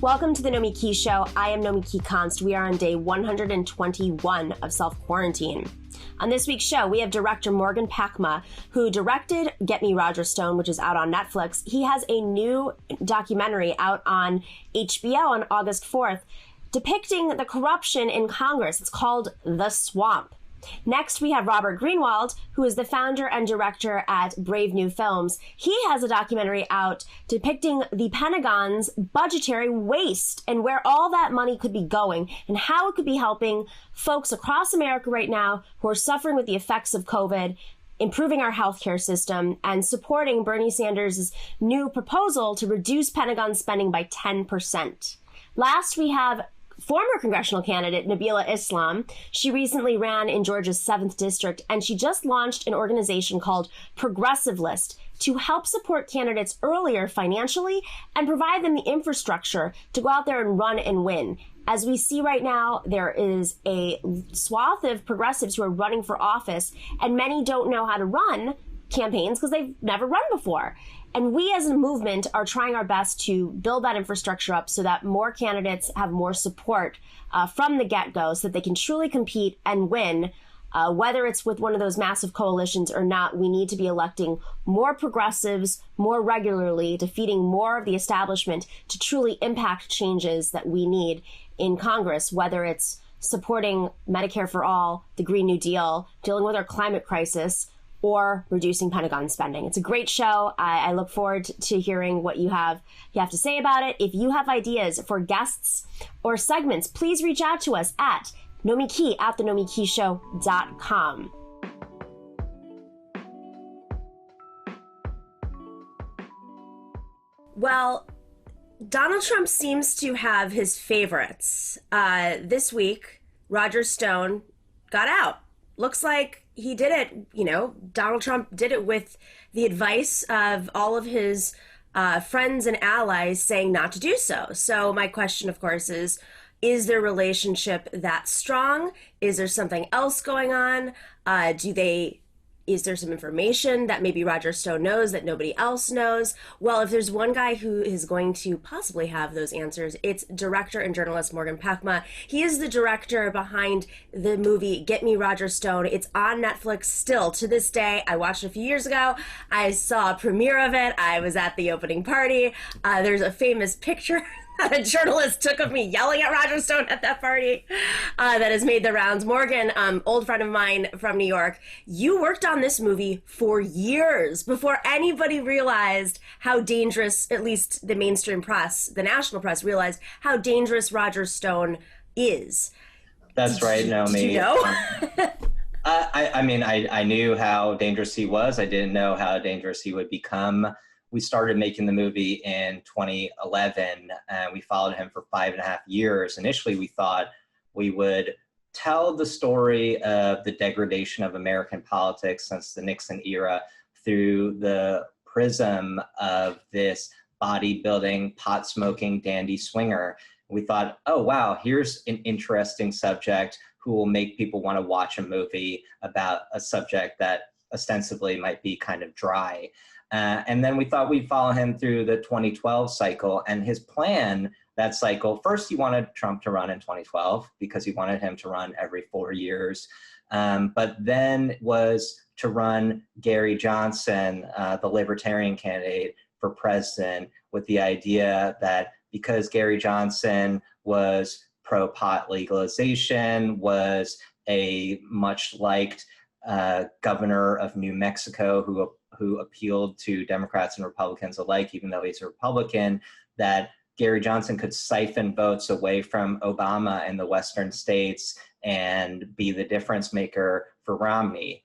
Welcome to the Nomiki Show. I am Nomiki Const. We are on day 121 of self-quarantine. On this week's show, we have director Morgan Pakma, who directed Get Me Roger Stone, which is out on Netflix. He has a new documentary out on HBO on August 4th, depicting the corruption in Congress. It's called The Swamp. Next, we have Robert Greenwald, who is the founder and director at Brave New Films. He has a documentary out depicting the Pentagon's budgetary waste and where all that money could be going and how it could be helping folks across America right now who are suffering with the effects of COVID, improving our healthcare system, and supporting Bernie Sanders' new proposal to reduce Pentagon spending by 10%. Last, we have former congressional candidate Nabila Islam. She recently ran in Georgia's 7th district, and she just launched an organization called Progressive List to help support candidates earlier financially and provide them the infrastructure to go out there and run and win. As we see right now, there is a swath of progressives who are running for office, and many don't know how to run campaigns because they've never run before. And we as a movement are trying our best to build that infrastructure up so that more candidates have more support from the get-go so that they can truly compete and win. Whether it's with one of those massive coalitions or not, we need to be electing more progressives more regularly, defeating more of the establishment to truly impact changes that we need in Congress, whether it's supporting Medicare for all, the Green New Deal, dealing with our climate crisis, or reducing Pentagon spending. It's a great show. I look forward to hearing what you have to say about it. If you have ideas for guests or segments, please reach out to us at Nomiki at thenomikishow.com. Well, Donald Trump seems to have his favorites. This week, Roger Stone got out. Looks like he did it, Donald Trump did it with the advice of all of his friends and allies saying not to do so. So my question, of course, is their relationship that strong? Is there something else going on? Is there some information that maybe Roger Stone knows that nobody else knows? Well, if there's one guy who is going to possibly have those answers, it's director and journalist Morgan Pakma. He is the director behind the movie Get Me Roger Stone. It's on Netflix still to this day. I watched it a few years ago. I saw a premiere of it. I was at the opening party. There's a famous picture that a journalist took of me yelling at Roger Stone at that party that has made the rounds. Morgan, old friend of mine from New York, you worked on this movie for years before anybody realized how dangerous, at least the mainstream press, the national press, realized how dangerous Roger Stone is. That's right, Nomi. Did you know? I knew how dangerous he was. I didn't know how dangerous he would become. We started making the movie in 2011, and we followed him for 5.5 years. Initially, we thought we would tell the story of the degradation of American politics since the Nixon era through the prism of this bodybuilding, pot-smoking dandy swinger. We thought, oh, wow, here's an interesting subject who will make people want to watch a movie about a subject that ostensibly might be kind of dry. And then we thought we'd follow him through the 2012 cycle. And his plan, that cycle, first he wanted Trump to run in 2012 because he wanted him to run every 4 years. But then was to run Gary Johnson, the Libertarian candidate, for president, with the idea that because Gary Johnson was pro-pot legalization, was a much liked governor of New Mexico who appealed to Democrats and Republicans alike, even though he's a Republican, that Gary Johnson could siphon votes away from Obama in the Western states and be the difference maker for Romney.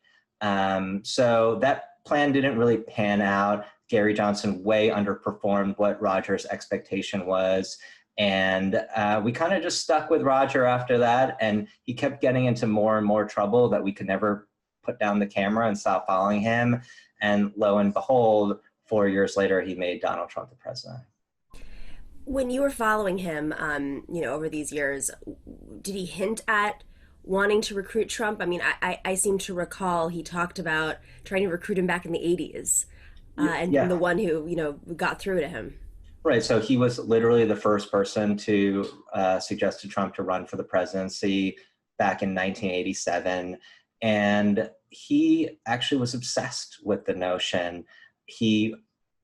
So that plan didn't really pan out. Gary Johnson way underperformed what Roger's expectation was. And we kind of just stuck with Roger after that. And he kept getting into more and more trouble that we could never put down the camera and stop following him. And lo and behold, 4 years later, he made Donald Trump the president. When you were following him, over these years, did he hint at wanting to recruit Trump? I mean, I seem to recall he talked about trying to recruit him back in the 80s and being the one who, got through to him. Right. So he was literally the first person to suggest to Trump to run for the presidency back in 1987. And he actually was obsessed with the notion. He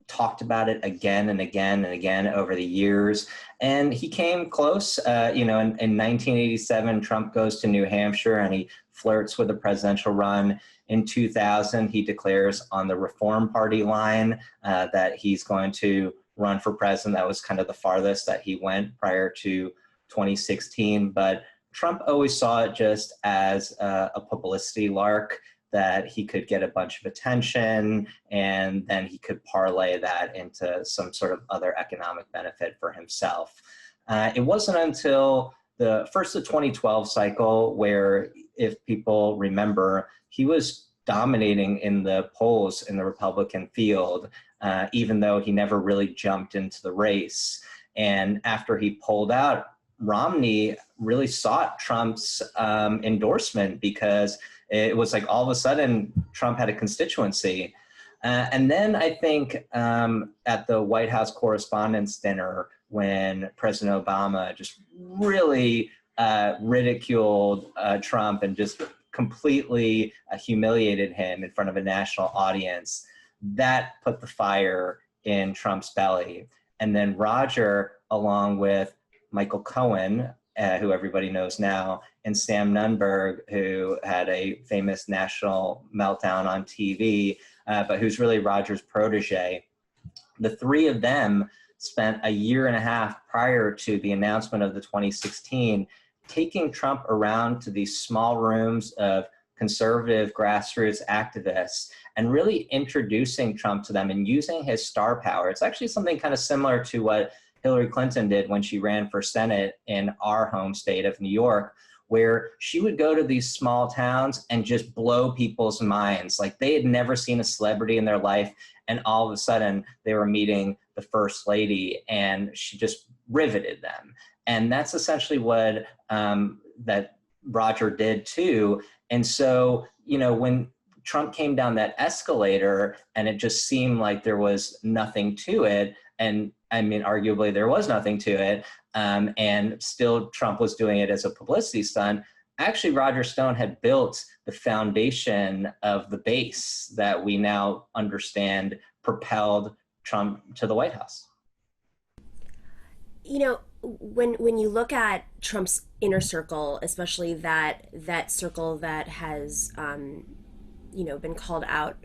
talked about it again and again and again over the years. And he came close. In 1987, Trump goes to New Hampshire and he flirts with a presidential run. In 2000, he declares on the Reform Party line that he's going to run for president. That was kind of the farthest that he went prior to 2016. But Trump always saw it just as a publicity lark, that he could get a bunch of attention and then he could parlay that into some sort of other economic benefit for himself. It wasn't until the 2012 cycle where, if people remember, he was dominating in the polls in the Republican field, even though he never really jumped into the race. And after he pulled out, Romney really sought Trump's endorsement, because it was like all of a sudden Trump had a constituency. And then I think at the White House Correspondents' Dinner, when President Obama just really ridiculed Trump and just completely humiliated him in front of a national audience, that put the fire in Trump's belly. And then Roger, along with Michael Cohen, who everybody knows now, and Sam Nunberg, who had a famous national meltdown on TV, but who's really Roger's protege. The three of them spent a year and a half prior to the announcement of the 2016 taking Trump around to these small rooms of conservative grassroots activists and really introducing Trump to them and using his star power. It's actually something kind of similar to what Hillary Clinton did when she ran for Senate in our home state of New York, where she would go to these small towns and just blow people's minds. Like, they had never seen a celebrity in their life, and all of a sudden they were meeting the first lady, and she just riveted them. And that's essentially what that Roger did too. And so, when Trump came down that escalator and it just seemed like there was nothing to it, and I mean, arguably there was nothing to it, and still Trump was doing it as a publicity stunt. Actually, Roger Stone had built the foundation of the base that we now understand propelled Trump to the White House. When you look at Trump's inner circle, especially that circle that has been called out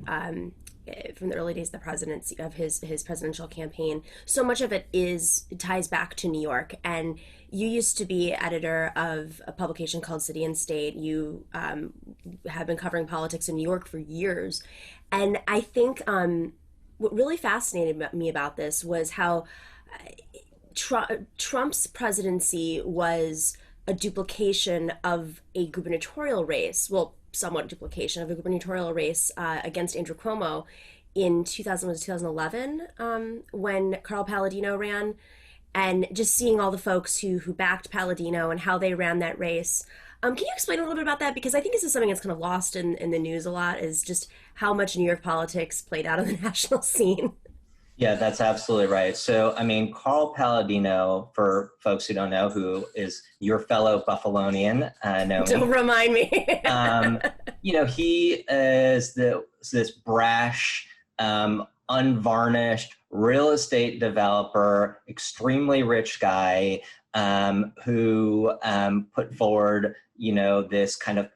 from the early days of the presidency of his presidential campaign, so much of it ties back to New York. And you used to be editor of a publication called City and State. You have been covering politics in New York for years, and I think what really fascinated me about this was how Trump's presidency was a duplication of a gubernatorial race. Well, somewhat duplication of a gubernatorial race against Andrew Cuomo in 2011 when Carl Palladino ran, and just seeing all the folks who backed Palladino and how they ran that race. Can you explain a little bit about that? Because I think this is something that's kind of lost in the news a lot, is just how much New York politics played out on the national scene. Yeah, that's absolutely right. So, I mean, Carl Palladino, for folks who don't know, who is your fellow Buffalonian, Nomi. Don't remind me. He is this brash, unvarnished real estate developer, extremely rich guy, who put forward, this kind of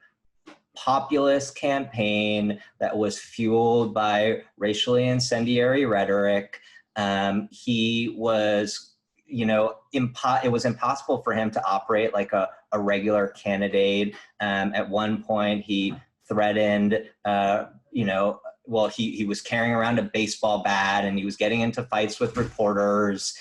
populist campaign that was fueled by racially incendiary rhetoric. He was, it was impossible for him to operate like a regular candidate. At one point, he threatened, he was carrying around a baseball bat and he was getting into fights with reporters.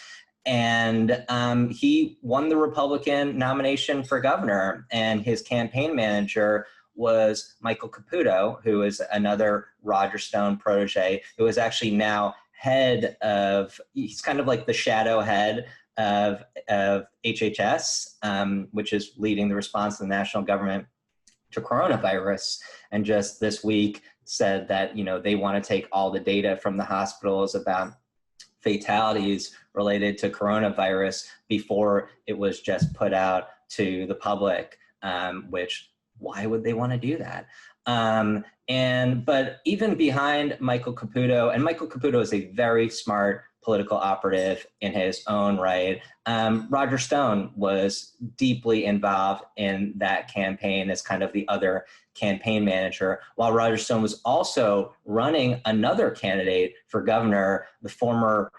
And he won the Republican nomination for governor, and his campaign manager was Michael Caputo, who is another Roger Stone protege, who is actually now he's kind of like the shadow head of HHS, which is leading the response of the national government to coronavirus. And just this week said that, they want to take all the data from the hospitals about fatalities related to coronavirus before it was just put out to the public, which why would they want to do that? But even behind Michael Caputo, and Michael Caputo is a very smart political operative in his own right, Roger Stone was deeply involved in that campaign as kind of the other campaign manager, while Roger Stone was also running another candidate for governor, the former,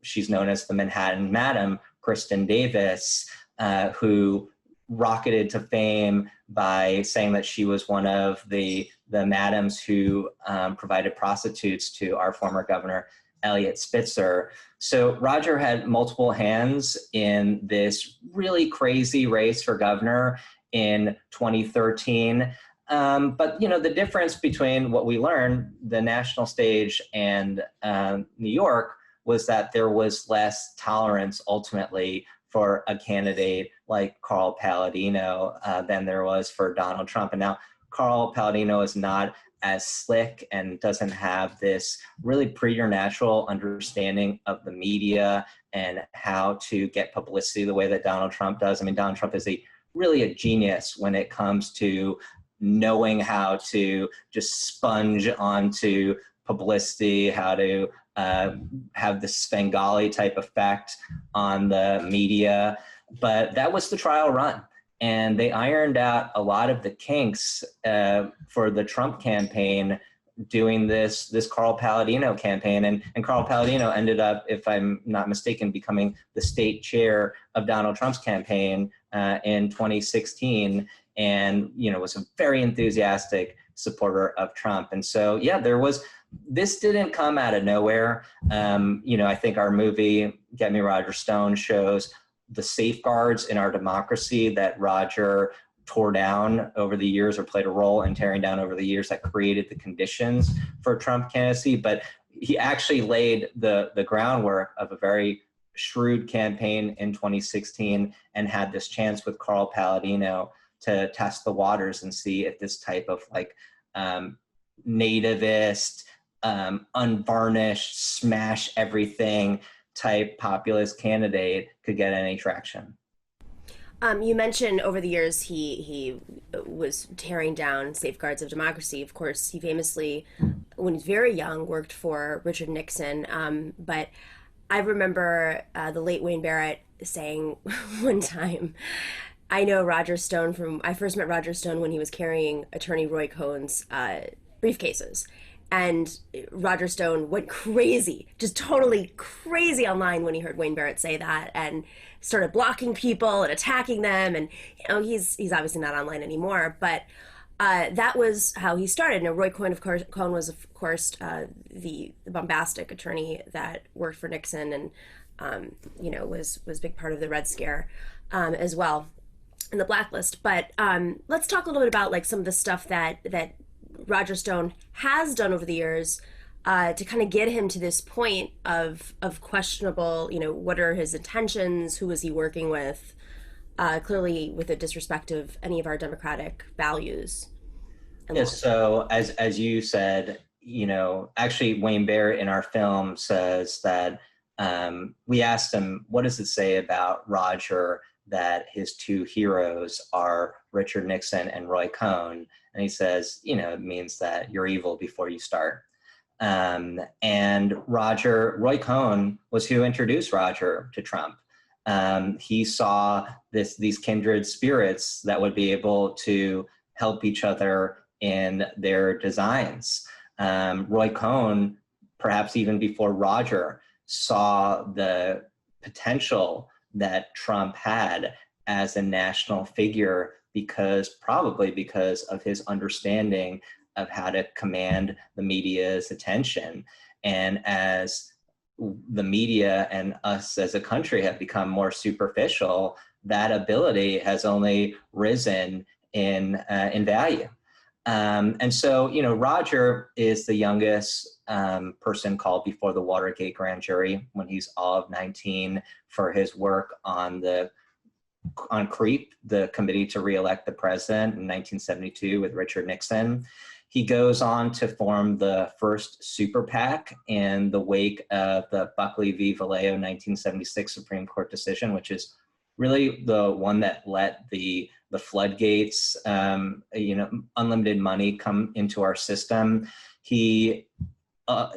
she's known as the Manhattan Madam, Kristen Davis, who rocketed to fame by saying that she was one of the madams who provided prostitutes to our former governor, Eliot Spitzer. So Roger had multiple hands in this really crazy race for governor in 2013. But the difference between what we learned, the national stage and New York, was that there was less tolerance ultimately for a candidate like Carl Palladino than there was for Donald Trump. And now Carl Palladino is not as slick and doesn't have this really preternatural understanding of the media and how to get publicity the way that Donald Trump does. I mean, Donald Trump is really a genius when it comes to knowing how to just sponge onto publicity, how to have the Svengali type effect on the media. But that was the trial run. And they ironed out a lot of the kinks for the Trump campaign doing this Carl Palladino campaign. And Carl Palladino ended up, if I'm not mistaken, becoming the state chair of Donald Trump's campaign in 2016, and was a very enthusiastic supporter of Trump. And so, this didn't come out of nowhere. I think our movie, Get Me Roger Stone, shows the safeguards in our democracy that Roger tore down over the years, or played a role in tearing down over the years, that created the conditions for Trump candidacy. But he actually laid the groundwork of a very shrewd campaign in 2016 and had this chance with Carl Palladino to test the waters and see if this type of nativist, unvarnished, smash everything type populist candidate could get any traction. You mentioned over the years he was tearing down safeguards of democracy. Of course, he famously, when he was very young, worked for Richard Nixon. But I remember the late Wayne Barrett saying one time, I know Roger Stone I first met Roger Stone when he was carrying Attorney Roy Cohn's briefcases. And Roger Stone went crazy, just totally crazy online when he heard Wayne Barrett say that, and started blocking people and attacking them. And he's obviously not online anymore, but that was how he started. Now, Roy Cohn, Cohn was of course the bombastic attorney that worked for Nixon, and was a big part of the Red Scare as well, and the blacklist. But let's talk a little bit about some of the stuff that Roger Stone has done over the years to kind of get him to this point of questionable, what are his intentions, who is he working with, clearly with a disrespect of any of our democratic values. Yes, so as you said, actually Wayne Barrett in our film says that we asked him, what does it say about Roger that his two heroes are Richard Nixon and Roy Cohn? And he says, it means that you're evil before you start. And Roy Cohn was who introduced Roger to Trump. He saw these kindred spirits that would be able to help each other in their designs. Roy Cohn, perhaps even before Roger, saw the potential that Trump had as a national figure probably because of his understanding of how to command the media's attention. And as the media and us as a country have become more superficial, that ability has only risen in value. And so, Roger is the youngest person called before the Watergate grand jury when he's all of 19 for his work on CREEP, the committee to reelect the president in 1972 with Richard Nixon. He goes on to form the first super PAC in the wake of the Buckley v. Valeo 1976 Supreme Court decision, which is really the one that let the floodgates, unlimited money come into our system. He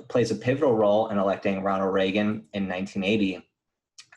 plays a pivotal role in electing Ronald Reagan in 1980.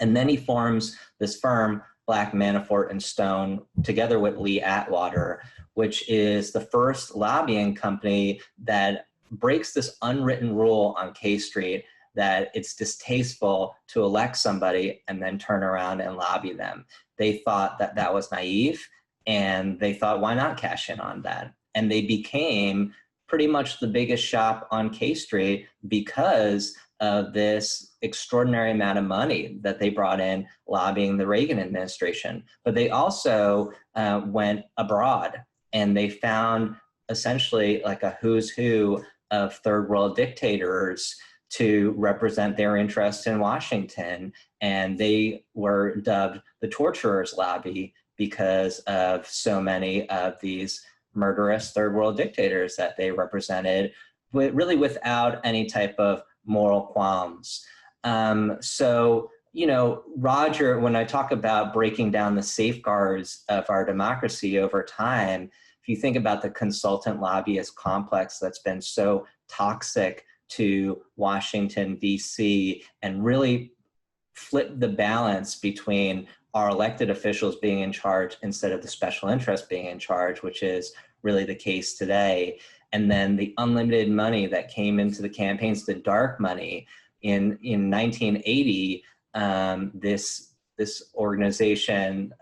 And then he forms this firm, Black, Manafort, and Stone, together with Lee Atwater, which is the first lobbying company that breaks this unwritten rule on K Street that it's distasteful to elect somebody and then turn around and lobby them. They thought that that was naive, and they thought, why not cash in on that? And they became pretty much the biggest shop on K Street because of this extraordinary amount of money that they brought in lobbying the Reagan administration. But they also went abroad, and they found essentially like a who's who of third world dictators to represent their interests in Washington. And they were dubbed the torturers lobby because of so many of these murderous third world dictators that they represented, really without any type of moral qualms. So, Roger, when I talk about breaking down the safeguards of our democracy over time, if you think about the consultant lobbyist complex that's been so toxic to Washington, D.C., and really flip the balance between our elected officials being in charge instead of the special interest being in charge, which is really the case today. And then the unlimited money that came into the campaigns, the dark money. In 1980, this organization,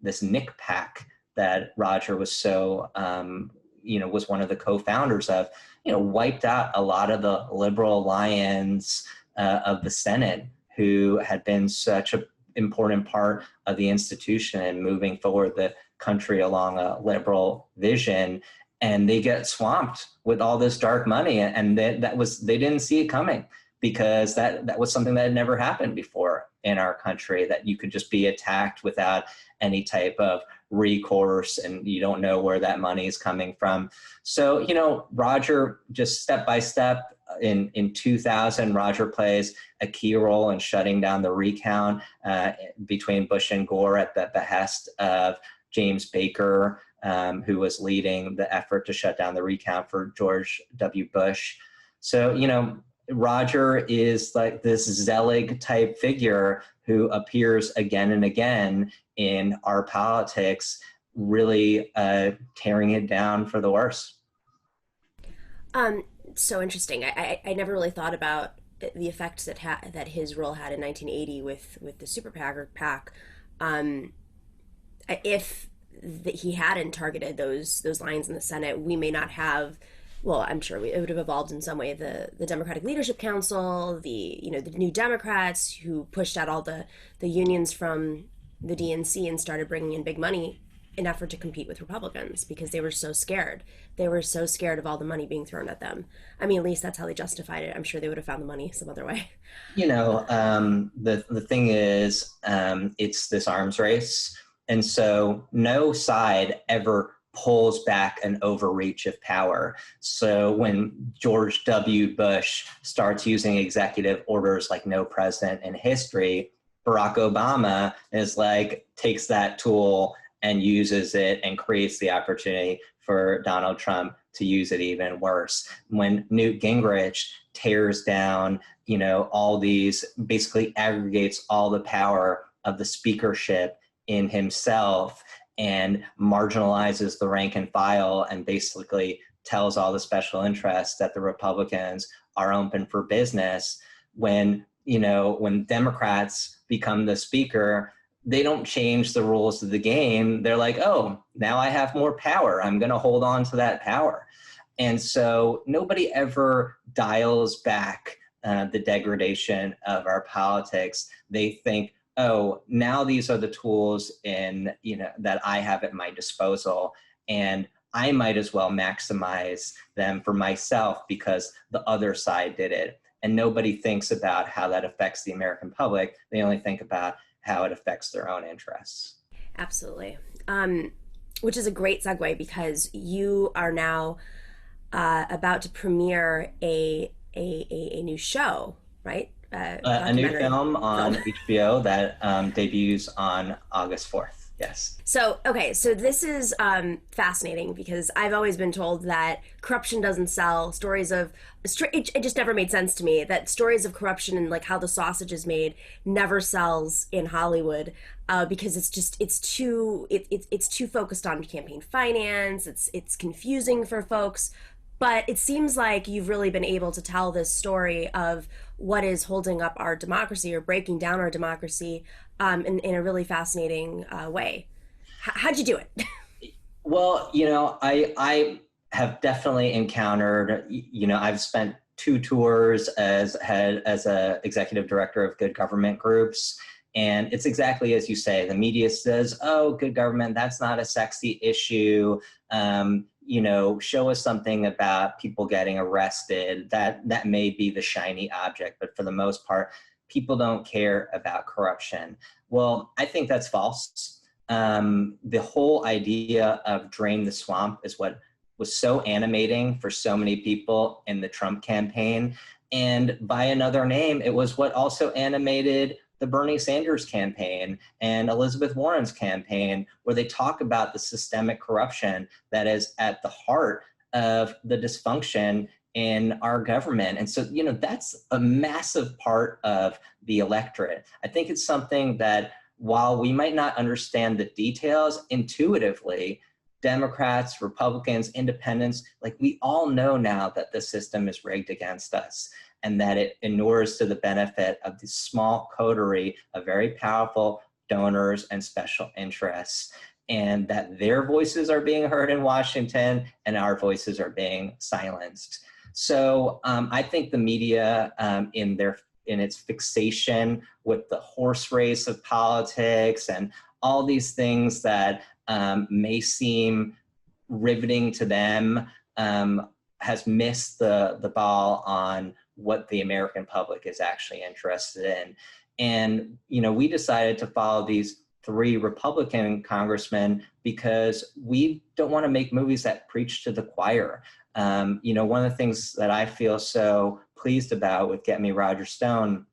this Nick PAC that Roger was so, was one of the co-founders of, wiped out a lot of the liberal lions of the Senate, who had been such an important part of the institution and moving forward the country along a liberal vision. And they get swamped with all this dark money, and they didn't see it coming, because that was something that had never happened before in our country, that you could just be attacked without any type of recourse, and you don't know where that money is coming from. So, Roger, just step by step, in 2000, Roger plays a key role in shutting down the recount between Bush and Gore at the behest of James Baker, who was leading the effort to shut down the recount for George W. Bush. So, Roger is like this Zelig type figure who appears again and again in our politics, really tearing it down for the worse. So interesting. I never really thought about the effects that his role had in 1980 with the Super PAC or PAC. If he hadn't targeted those lines in the Senate, we may not have. Well, I'm sure it would have evolved in some way. The Democratic Leadership Council, the New Democrats who pushed out all the unions from the DNC and started bringing in big money in effort to compete with Republicans, because they were so scared. They were so scared of all the money being thrown at them. I mean, at least that's how they justified it. I'm sure they would have found the money some other way. The thing is, it's this arms race. And so no side ever pulls back an overreach of power. So when George W. Bush starts using executive orders like no president in history, Barack Obama takes that tool and uses it and creates the opportunity for Donald Trump to use it even worse. When Newt Gingrich tears down, all these, basically aggregates all the power of the speakership in himself and marginalizes the rank and file and basically tells all the special interests that the Republicans are open for business. When Democrats become the speaker, they don't change the rules of the game. They're like, oh, now I have more power. I'm going to hold on to that power. And so nobody ever dials back the degradation of our politics. They think, oh, now these are the tools that I have at my disposal, and I might as well maximize them for myself because the other side did it. And nobody thinks about how that affects the American public. They only think about how it affects their own interests. Absolutely. Which is a great segue, because you are now about to premiere a new show, right? A new Documentary film film. on HBO that debuts on August 4th. Yes. So, okay, so this is fascinating because I've always been told that corruption doesn't sell. It just never made sense to me that stories of corruption and like how the sausage is made never sells in Hollywood because it's too focused on campaign finance. It's confusing for folks. But it seems like you've really been able to tell this story of what is holding up our democracy or breaking down our democracy in a really fascinating way. How'd you do it? Well, I have definitely encountered, I've spent 2 tours as a executive director of good government groups. And it's exactly as you say, the media says, oh, good government, that's not a sexy issue. Show us something about people getting arrested. That may be the shiny object, but for the most part, people don't care about corruption. Well, I think that's false. The whole idea of drain the swamp is what was so animating for so many people in the Trump campaign. And by another name, it was what also animated the Bernie Sanders campaign and Elizabeth Warren's campaign, where they talk about the systemic corruption that is at the heart of the dysfunction in our government. And so, that's a massive part of the electorate. I think it's something that while we might not understand the details intuitively, Democrats, Republicans, independents, like we all know now that the system is rigged against us and that it inures to the benefit of the small coterie of very powerful donors and special interests, and that their voices are being heard in Washington and our voices are being silenced. So I think the media in its fixation with the horse race of politics and all these things that may seem riveting to them has missed the ball on what the American public is actually interested in. And, we decided to follow these 3 Republican congressmen because we don't want to make movies that preach to the choir. One of the things that I feel so pleased about with Get Me Roger Stone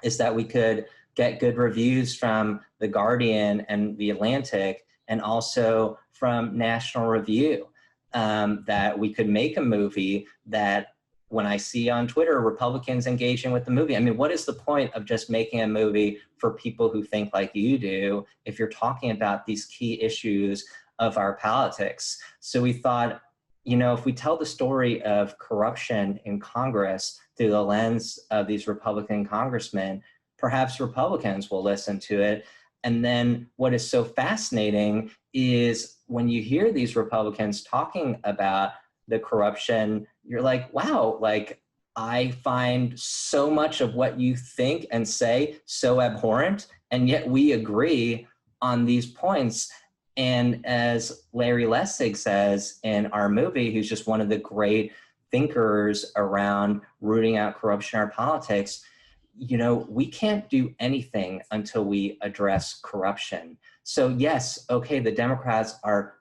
is that we could get good reviews from The Guardian and The Atlantic and also from National Review, that we could make a movie that when I see on Twitter Republicans engaging with the movie, I mean, what is the point of just making a movie for people who think like you do if you're talking about these key issues of our politics? So we thought, if we tell the story of corruption in Congress through the lens of these Republican congressmen, perhaps Republicans will listen to it. And then what is so fascinating is when you hear these Republicans talking about the corruption, you're like, wow, like I find so much of what you think and say so abhorrent, and yet we agree on these points. And as Larry Lessig says in our movie, who's just one of the great thinkers around rooting out corruption in our politics, we can't do anything until we address corruption. So yes, okay, the Democrats are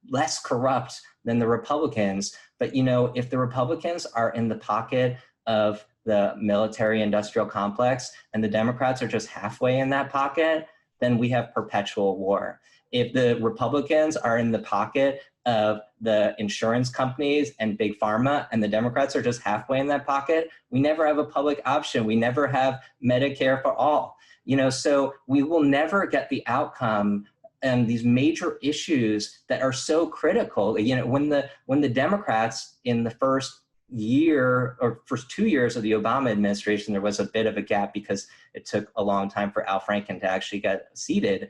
less corrupt than the Republicans, but if the Republicans are in the pocket of the military industrial complex and the Democrats are just halfway in that pocket, then we have perpetual war. If the Republicans are in the pocket of the insurance companies and big pharma and the Democrats are just halfway in that pocket, we never have a public option. We never have Medicare for all. So we will never get the outcome and these major issues that are so critical. When the Democrats in the first 2 years of the Obama administration, there was a bit of a gap because it took a long time for Al Franken to actually get seated.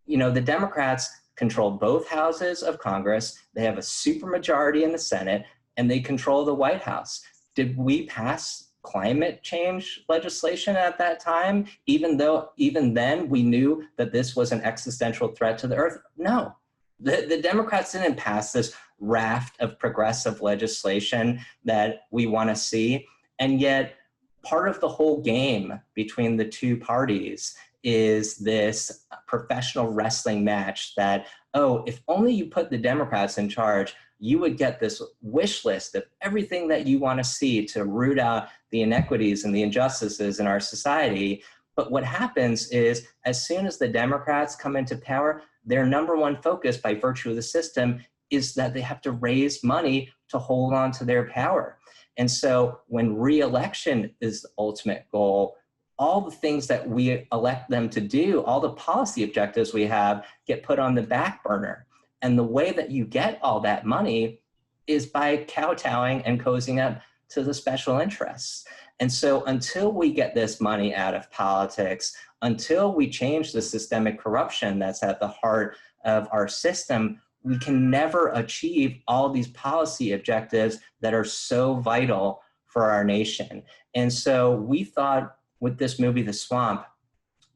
The Democrats control both houses of Congress. They have a supermajority in the Senate, and they control the White House. Did we pass climate change legislation at that time, even then we knew that this was an existential threat to the earth? No. The Democrats didn't pass this raft of progressive legislation that we want to see. And yet, part of the whole game between the two parties is this professional wrestling match that, oh, if only you put the Democrats in charge, you would get this wish list of everything that you want to see to root out the inequities and the injustices in our society. But what happens is, as soon as the Democrats come into power, their number one focus by virtue of the system is that they have to raise money to hold on to their power. And so when re-election is the ultimate goal, all the things that we elect them to do, all the policy objectives we have get put on the back burner. And the way that you get all that money is by kowtowing and cozying up to the special interests. And so until we get this money out of politics, until we change the systemic corruption that's at the heart of our system, we can never achieve all these policy objectives that are so vital for our nation. And so we thought with this movie, The Swamp,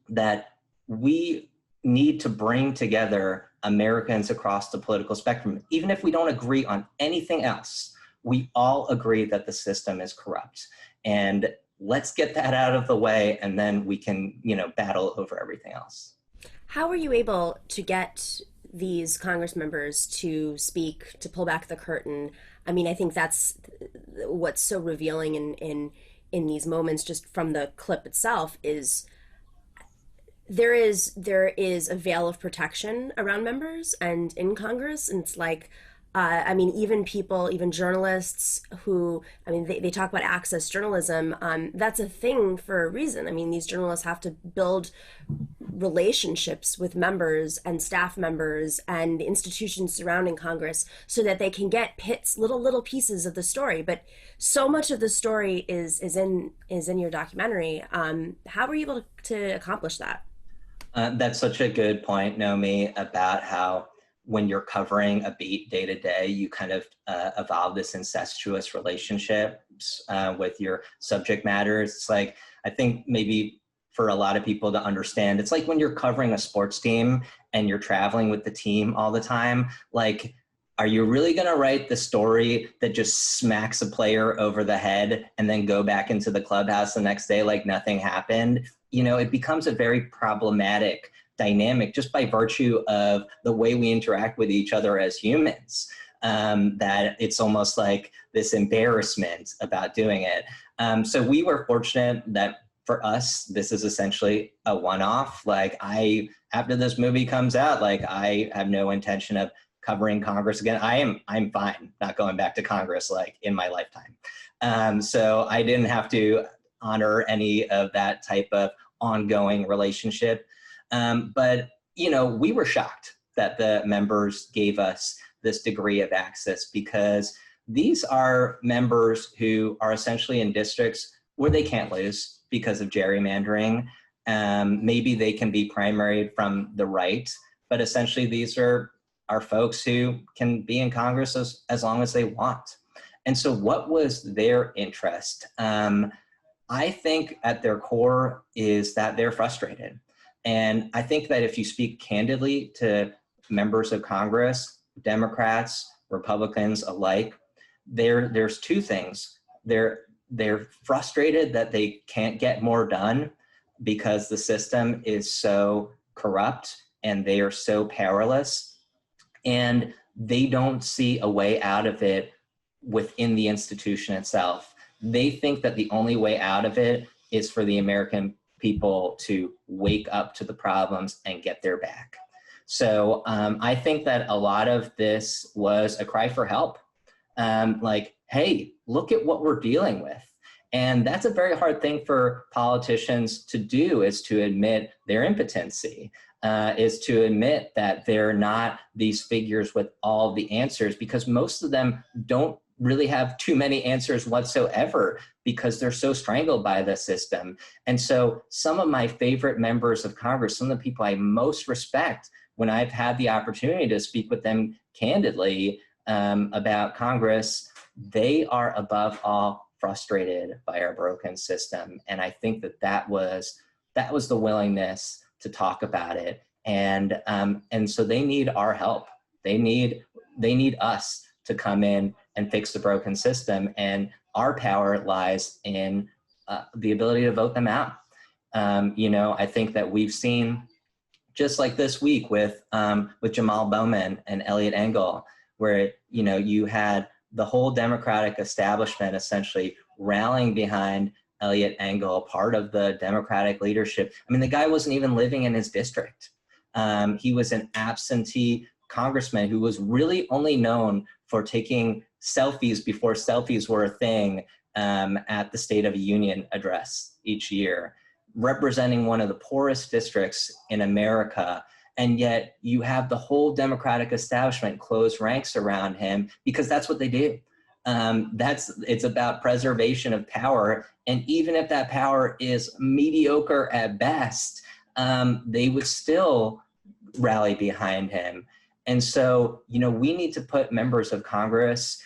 that we need to bring together Americans across the political spectrum. Even if we don't agree on anything else, we all agree that the system is corrupt. And let's get that out of the way, and then we can, battle over everything else. How were you able to get these Congress members to speak, to pull back the curtain? I mean, I think that's what's so revealing in these moments, just from the clip itself, is there is a veil of protection around members and in Congress. And it's like, even journalists who, they talk about access journalism. That's a thing for a reason. I mean, these journalists have to build relationships with members and staff members and institutions surrounding Congress so that they can get little pieces of the story. But so much of the story is in your documentary. How were you able to accomplish that? That's such a good point, Nomi, about how when you're covering a beat day to day, you kind of evolve this incestuous relationships with your subject matter. It's like, I think maybe for a lot of people to understand, it's like when you're covering a sports team and you're traveling with the team all the time, like, are you really going to write the story that just smacks a player over the head and then go back into the clubhouse the next day like nothing happened? It becomes a very problematic dynamic just by virtue of the way we interact with each other as humans, that it's almost like this embarrassment about doing it. So we were fortunate that for us, this is essentially a one-off. Like, after this movie comes out, like, I have no intention of covering Congress again. I'm fine not going back to Congress like in my lifetime. So I didn't have to honor any of that type of ongoing relationship. But we were shocked that the members gave us this degree of access, because these are members who are essentially in districts where they can't lose because of gerrymandering. Maybe they can be primaried from the right, but essentially these are folks who can be in Congress as long as they want. And so what was their interest? I think at their core is that they're frustrated. And I think that if you speak candidly to members of Congress, Democrats, Republicans alike, there's two things. They're frustrated that they can't get more done because the system is so corrupt and they are so powerless, and they don't see a way out of it within the institution itself. They think that the only way out of it is for the American people to wake up to the problems and get their back. So I think that a lot of this was a cry for help. Like, hey, look at what we're dealing with. And that's a very hard thing for politicians to do, is to admit their impotency, is to admit that they're not these figures with all the answers, because most of them don't really have too many answers whatsoever because they're so strangled by the system. And so some of my favorite members of Congress, some of the people I most respect, when I've had the opportunity to speak with them candidly about Congress, they are above all frustrated by our broken system. And I think that was the willingness to talk about it. And so they need our help. They need us to come in and fix the broken system. And our power lies in the ability to vote them out. I think that we've seen, just like this week with Jamal Bowman and Elliot Engel, where, you had the whole Democratic establishment essentially rallying behind Eliot Engel, part of the Democratic leadership. I mean, the guy wasn't even living in his district. He was an absentee congressman who was really only known for taking selfies before selfies were a thing at the State of the Union address each year, representing one of the poorest districts in America. And yet you have the whole Democratic establishment close ranks around him because that's what they do. It's about preservation of power. And even if that power is mediocre at best, they would still rally behind him. And so, we need to put members of Congress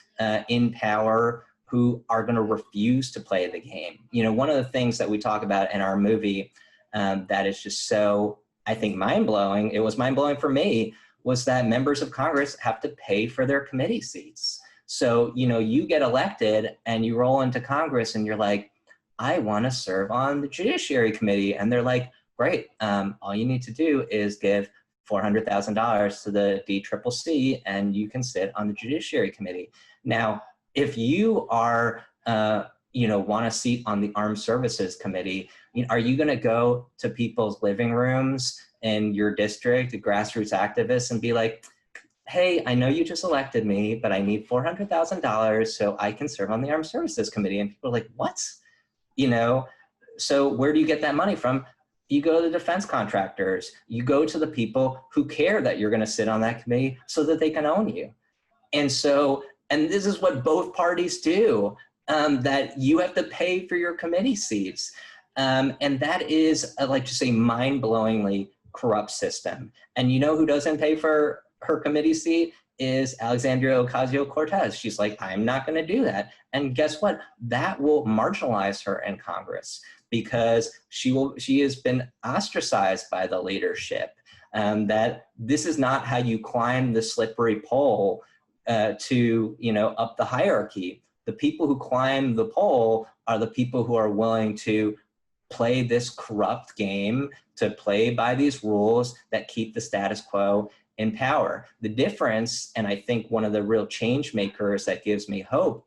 in power who are going to refuse to play the game. One of the things that we talk about in our movie that is just so, I think, mind-blowing, it was mind-blowing for me, was that members of Congress have to pay for their committee seats. So, you get elected and you roll into Congress and you're like, I want to serve on the Judiciary Committee. And they're like, great, all you need to do is give $400,000 to the DCCC and you can sit on the Judiciary Committee. Now, if you are, want a seat on the Armed Services Committee, are you going to go to people's living rooms in your district, the grassroots activists, and be like, hey, I know you just elected me, but I need $400,000 so I can serve on the Armed Services Committee? And people are like, what? So where do you get that money from? You go to the defense contractors. You go to the people who care that you're going to sit on that committee so that they can own you. And this is what both parties do, that you have to pay for your committee seats. And that is, like to say, mind-blowingly corrupt system. And you know who doesn't pay for her committee seat is Alexandria Ocasio-Cortez. She's like, I'm not going to do that. And guess what? That will marginalize her in Congress because she has been ostracized by the leadership. That this is not how you climb the slippery pole to up the hierarchy. The people who climb the pole are the people who are willing to play this corrupt game, to play by these rules that keep the status quo in power. The difference, and I think one of the real change makers that gives me hope,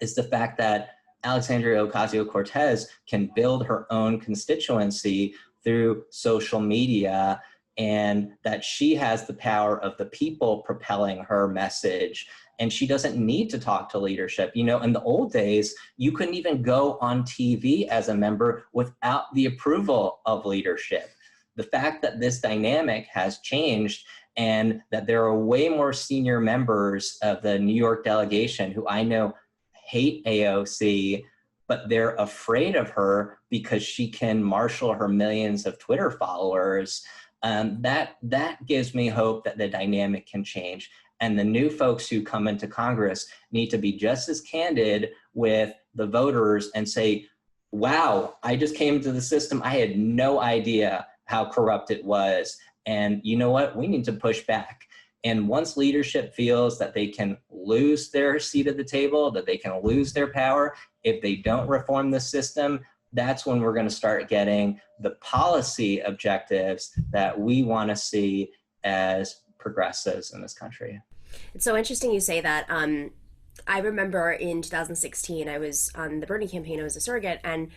is the fact that Alexandria Ocasio-Cortez can build her own constituency through social media, and that she has the power of the people propelling her message. And she doesn't need to talk to leadership. In the old days, you couldn't even go on TV as a member without the approval of leadership. The fact that this dynamic has changed and that there are way more senior members of the New York delegation who I know hate AOC, but they're afraid of her because she can marshal her millions of Twitter followers. That gives me hope that the dynamic can change. And the new folks who come into Congress need to be just as candid with the voters and say, wow, I just came into the system. I had no idea how corrupt it was. And you know what? We need to push back. And once leadership feels that they can lose their seat at the table, that they can lose their power, if they don't reform the system, that's when we're going to start getting the policy objectives that we want to see as progressives in this country. It's so interesting you say that. I remember in 2016, I was on the Bernie campaign. I was a surrogate, and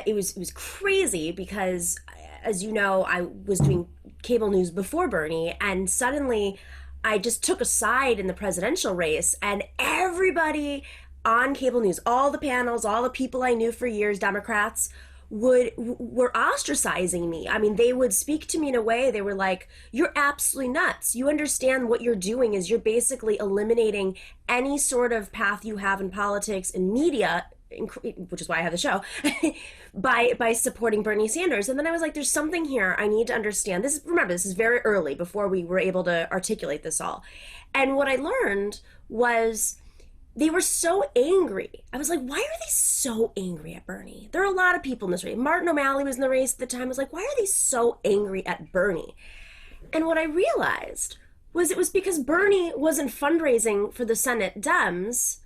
it was crazy because, as you know, I was doing cable news before Bernie, and suddenly I just took a side in the presidential race, and everybody on cable news, all the panels, all the people I knew for years, Democrats, were ostracizing me. I mean, they would speak to me in a way, they were like, you're absolutely nuts. You understand what you're doing is you're basically eliminating any sort of path you have in politics and media, which is why I have the show, by supporting Bernie Sanders. And then I was like, there's something here I need to understand. Remember, this is very early before we were able to articulate this all. And what I learned was they were so angry. I was like, why are they so angry at Bernie? There are a lot of people in this race. Martin O'Malley was in the race at the time. I was like, why are they so angry at Bernie? And what I realized was it was because Bernie wasn't fundraising for the Senate Dems.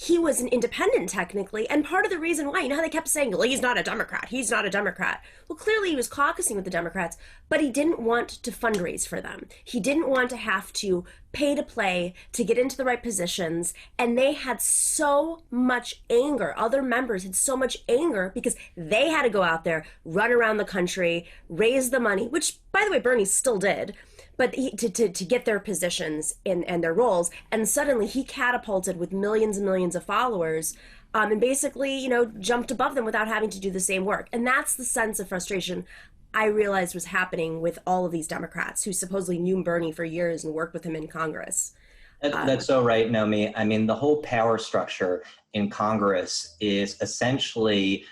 he was an independent technically, and part of the reason why, you know how they kept saying, well, he's not a Democrat, he's not a Democrat. Well, clearly he was caucusing with the Democrats, but he didn't want to fundraise for them. He didn't want to have to pay to play to get into the right positions, and they had so much anger. Other members had so much anger because they had to go out there, run around the country, raise the money, which, by the way, Bernie still did, but to get their positions and their roles. And suddenly he catapulted with millions and millions of followers, and basically, you know, jumped above them without having to do the same work. And that's the sense of frustration I realized was happening with all of these Democrats who supposedly knew Bernie for years and worked with him in Congress. That's so right, Nomi. I mean, the whole power structure in Congress is essentially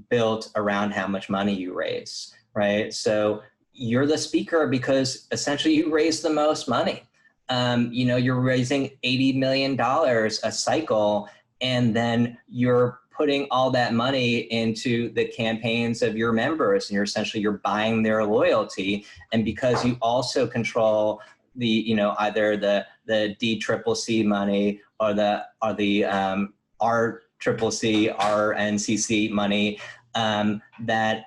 built around how much money you raise, right? So you're the speaker because essentially you raise the most money. You know, you're raising $80 million a cycle, and then you're putting all that money into the campaigns of your members, and you're buying their loyalty. And because you also control the, you know, either the DCCC money or the RCCC, RNCC money, that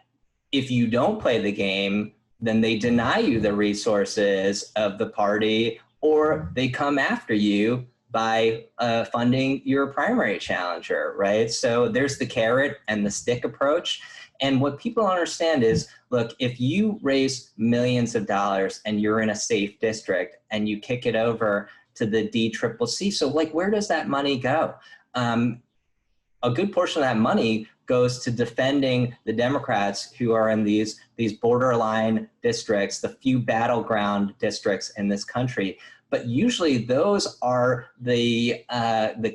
if you don't play the game, then they deny you the resources of the party, or they come after you by funding your primary challenger, right? So there's the carrot and the stick approach. And what people understand is, look, if you raise millions of dollars and you're in a safe district and you kick it over to the DCCC, so like, where does that money go? A good portion of that money goes to defending the Democrats who are in these borderline districts, the few battleground districts in this country. But usually those are the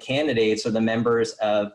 candidates or the members of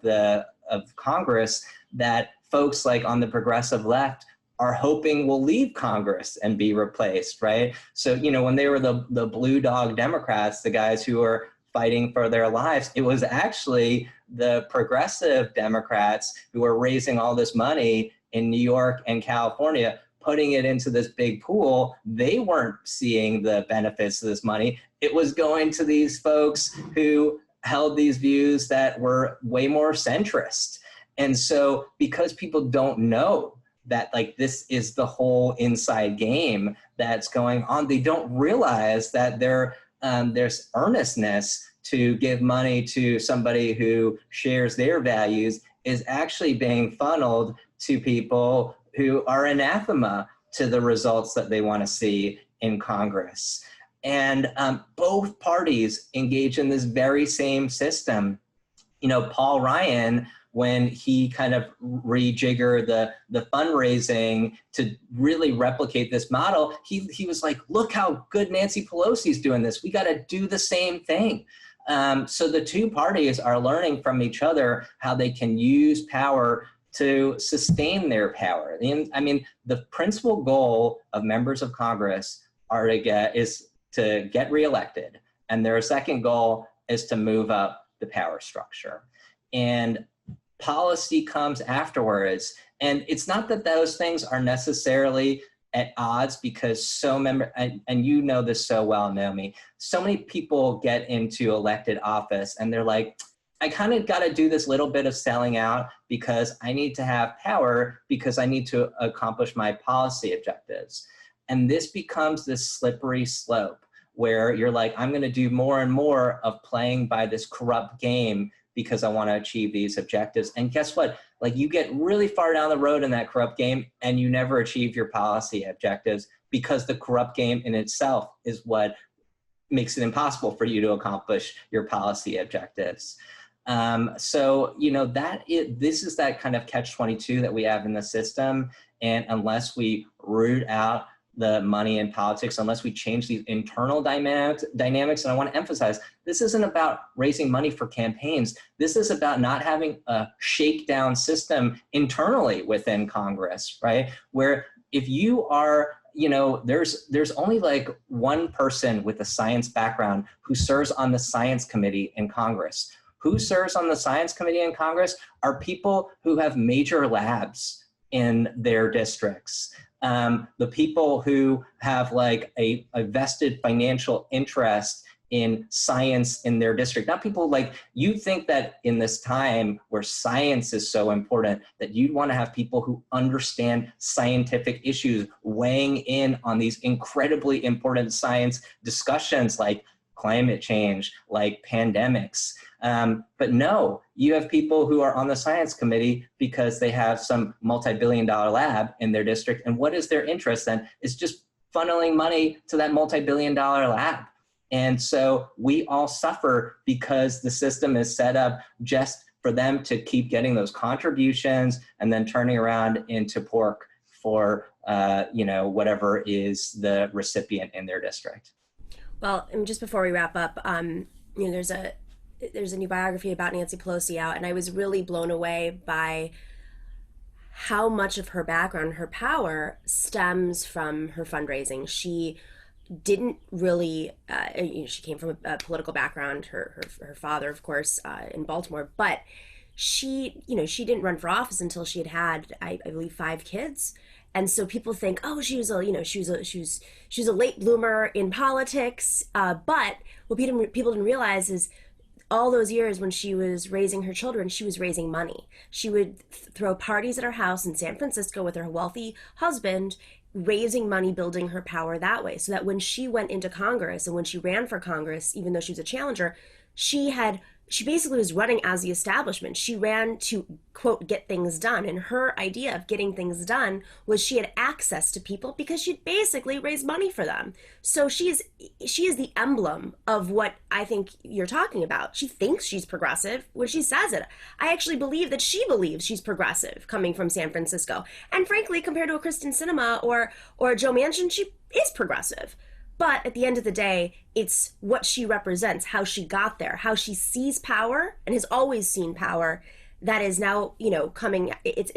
Congress that folks like on the progressive left are hoping will leave Congress and be replaced, right? So, you know, when they were the blue dog Democrats, the guys who were fighting for their lives, it was actually the progressive Democrats who were raising all this money in New York and California, putting it into this big pool. They weren't seeing the benefits of this money. It was going to these folks who held these views that were way more centrist. And so because people don't know that, like, this is the whole inside game that's going on, they don't realize that there's earnestness to give money to somebody who shares their values is actually being funneled to people who are anathema to the results that they want to see in Congress. And both parties engage in this very same system. You know, Paul Ryan, when he kind of rejiggered the fundraising to really replicate this model, he was like, look how good Nancy Pelosi's doing this. We got to do the same thing. So the two parties are learning from each other how they can use power to sustain their power. And, I mean, the principal goal of members of Congress is to get reelected. And their second goal is to move up the power structure. And policy comes afterwards. And it's not that those things are necessarily at odds, because and you know this so well, Nomi, so many people get into elected office and they're like, I kind of got to do this little bit of selling out because I need to have power, because I need to accomplish my policy objectives. And this becomes this slippery slope where you're like, I'm going to do more and more of playing by this corrupt game because I want to achieve these objectives. And guess what? Like, you get really far down the road in that corrupt game and you never achieve your policy objectives, because the corrupt game in itself is what makes it impossible for you to accomplish your policy objectives. So, you know, this is that kind of catch-22 that we have in the system. And unless we root out the money in politics, unless we change these internal dynamics, and I want to emphasize, this isn't about raising money for campaigns. This is about not having a shakedown system internally within Congress, right? Where if you are, you know, there's only like one person with a science background who serves on the science committee in Congress. Who serves on the science committee in Congress are people who have major labs in their districts. The people who have like a vested financial interest in science in their district. Not people like, you think that in this time where science is so important that you'd want to have people who understand scientific issues weighing in on these incredibly important science discussions like climate change, like pandemics. But no, you have people who are on the science committee because they have some multi-billion-dollar lab in their district. And what is their interest then? Is just funneling money to that multi-billion-dollar lab. And so we all suffer because the system is set up just for them to keep getting those contributions and then turning around into pork for whatever is the recipient in their district. Well, and just before we wrap up, there's a new biography about Nancy Pelosi out, and I was really blown away by how much of her background, her power, stems from her fundraising. She didn't really, she came from a political background, her father, of course, in Baltimore, but she didn't run for office until she had, I believe, 5 kids. And so people think, oh, she was a late bloomer in politics. But what people didn't realize is all those years when she was raising her children, she was raising money. She would throw parties at her house in San Francisco with her wealthy husband, raising money, building her power that way. So that when she went into Congress and when she ran for Congress, even though she was a challenger, she basically was running as the establishment. She ran to, quote, get things done. And her idea of getting things done was she had access to people because she'd basically raised money for them. So she is the emblem of what I think you're talking about. She thinks she's progressive when she says it. I actually believe that she believes she's progressive coming from San Francisco. And frankly, compared to a Kristen Sinema or a Joe Manchin, she is progressive. But at the end of the day, it's what she represents, how she got there, how she sees power and has always seen power that is now, coming. It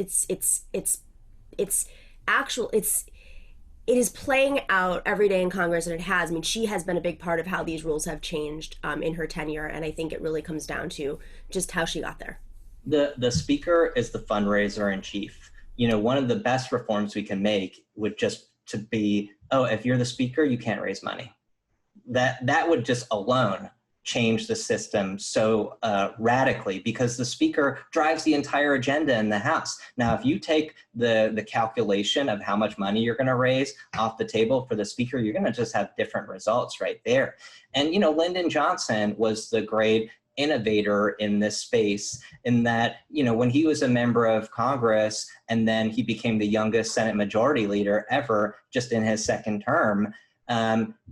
is playing out every day in Congress, and it has. I mean, she has been a big part of how these rules have changed in her tenure, and I think it really comes down to just how she got there. The speaker is the fundraiser in chief. One of the best reforms we can make would just to be, oh, if you're the speaker, you can't raise money. That would just alone change the system so radically, because the speaker drives the entire agenda in the House. Now, if you take the calculation of how much money you're going to raise off the table for the speaker, you're going to just have different results right there. And, Lyndon Johnson was the great innovator in this space in that, when he was a member of Congress and then he became the youngest Senate Majority Leader ever just in his second term,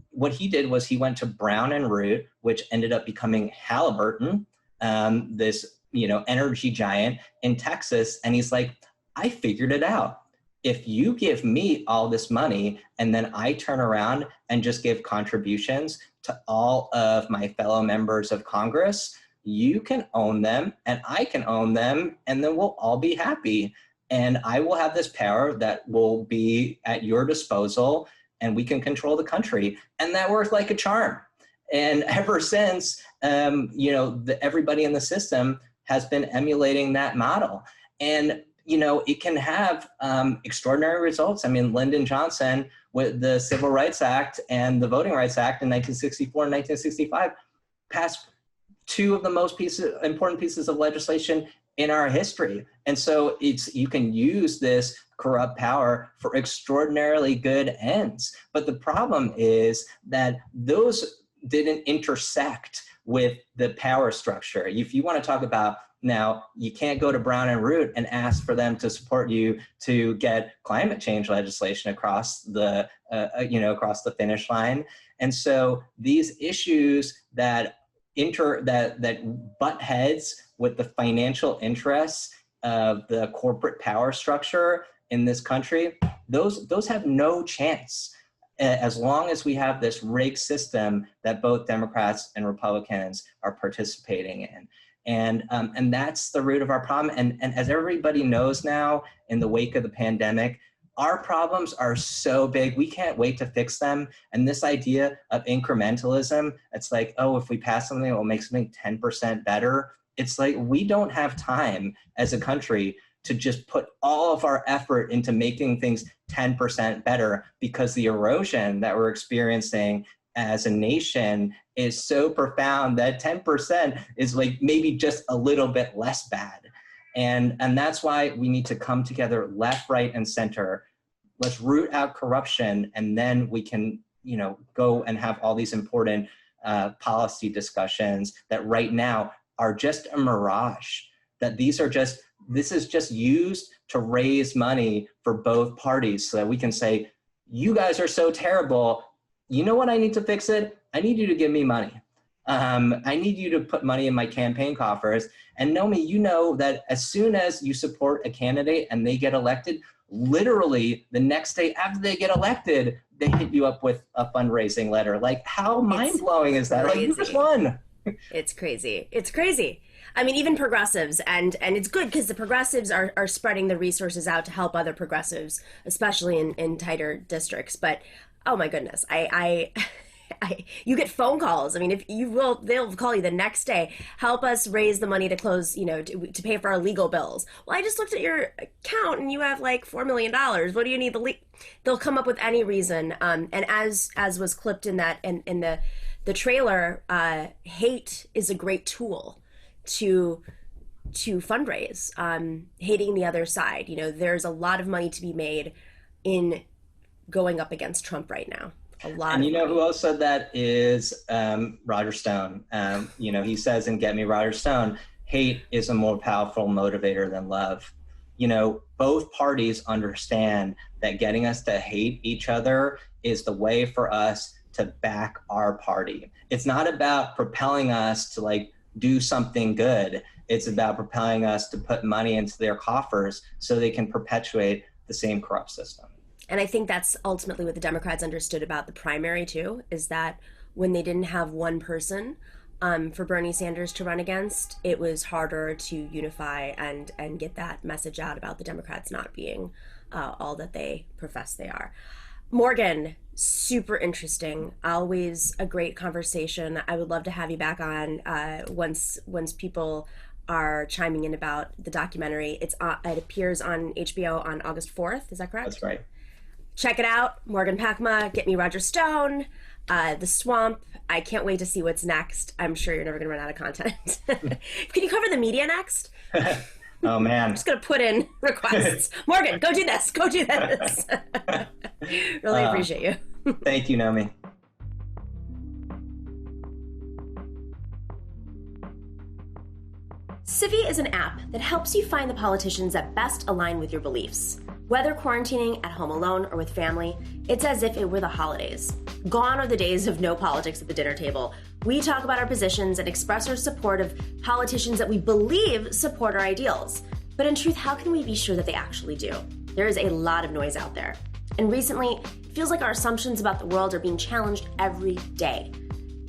what he did was he went to Brown and Root, which ended up becoming Halliburton, this, energy giant in Texas. And he's like, I figured it out. If you give me all this money and then I turn around and just give contributions to all of my fellow members of Congress, you can own them and I can own them, and then we'll all be happy. And I will have this power that will be at your disposal and we can control the country. And that worked like a charm. And ever since, everybody in the system has been emulating that model. And it can have extraordinary results. I mean, Lyndon Johnson, with the Civil Rights Act and the Voting Rights Act in 1964 and 1965, passed 2 of the most important pieces of legislation in our history. And so you can use this corrupt power for extraordinarily good ends. But the problem is that those didn't intersect with the power structure. If you want to talk about, now, you can't go to Brown and Root and ask for them to support you to get climate change legislation across the, across the finish line. And so these issues that butt heads with the financial interests of the corporate power structure in this country, those have no chance as long as we have this rigged system that both Democrats and Republicans are participating in. And that's the root of our problem. And as everybody knows now, in the wake of the pandemic, our problems are so big, we can't wait to fix them. And this idea of incrementalism, it's like, oh, if we pass something, it will make something 10% better. It's like, we don't have time as a country to just put all of our effort into making things 10% better, because the erosion that we're experiencing as a nation is so profound that 10% is like maybe just a little bit less bad. And that's why we need to come together left, right, and center. Let's root out corruption, and then we can, go and have all these important policy discussions that right now are just a mirage, that this is just used to raise money for both parties so that we can say, you guys are so terrible. You know what I need to fix it? I need you to give me money. I need you to put money in my campaign coffers. And Nomi, you know that as soon as you support a candidate and they get elected, literally the next day after they get elected, they hit you up with a fundraising letter. Like, how mind-blowing is that? Like, you just won. It's crazy. It's crazy. I mean, even progressives, and it's good because the progressives are spreading the resources out to help other progressives, especially in tighter districts. But oh my goodness, you get phone calls. I mean, they'll call you the next day. Help us raise the money to close, to pay for our legal bills. Well, I just looked at your account and you have like $4 million. What do you need they'll come up with any reason. And as was clipped in the trailer, hate is a great tool to fundraise, hating the other side. There's a lot of money to be made in going up against Trump right now. And who else said that is Roger Stone. He says in Get Me Roger Stone, hate is a more powerful motivator than love. Both parties understand that getting us to hate each other is the way for us to back our party. It's not about propelling us to do something good. It's about propelling us to put money into their coffers so they can perpetuate the same corrupt system. And I think that's ultimately what the Democrats understood about the primary too, is that when they didn't have one person for Bernie Sanders to run against, it was harder to unify and get that message out about the Democrats not being all that they profess they are. Morgan, super interesting. Always a great conversation. I would love to have you back on once people are chiming in about the documentary. It appears on HBO on August 4th. Is that correct? That's right. Check it out. Morgan Pakma, Get Me Roger Stone, The Swamp. I can't wait to see what's next. I'm sure you're never going to run out of content. Can you cover the media next? Oh, man. I'm just going to put in requests. Morgan, go do this. Go do this. Really appreciate you. Thank you, Nomi. Civvy is an app that helps you find the politicians that best align with your beliefs. Whether quarantining at home alone or with family, it's as if it were the holidays. Gone are the days of no politics at the dinner table. We talk about our positions and express our support of politicians that we believe support our ideals. But in truth, how can we be sure that they actually do? There is a lot of noise out there. And recently, it feels like our assumptions about the world are being challenged every day.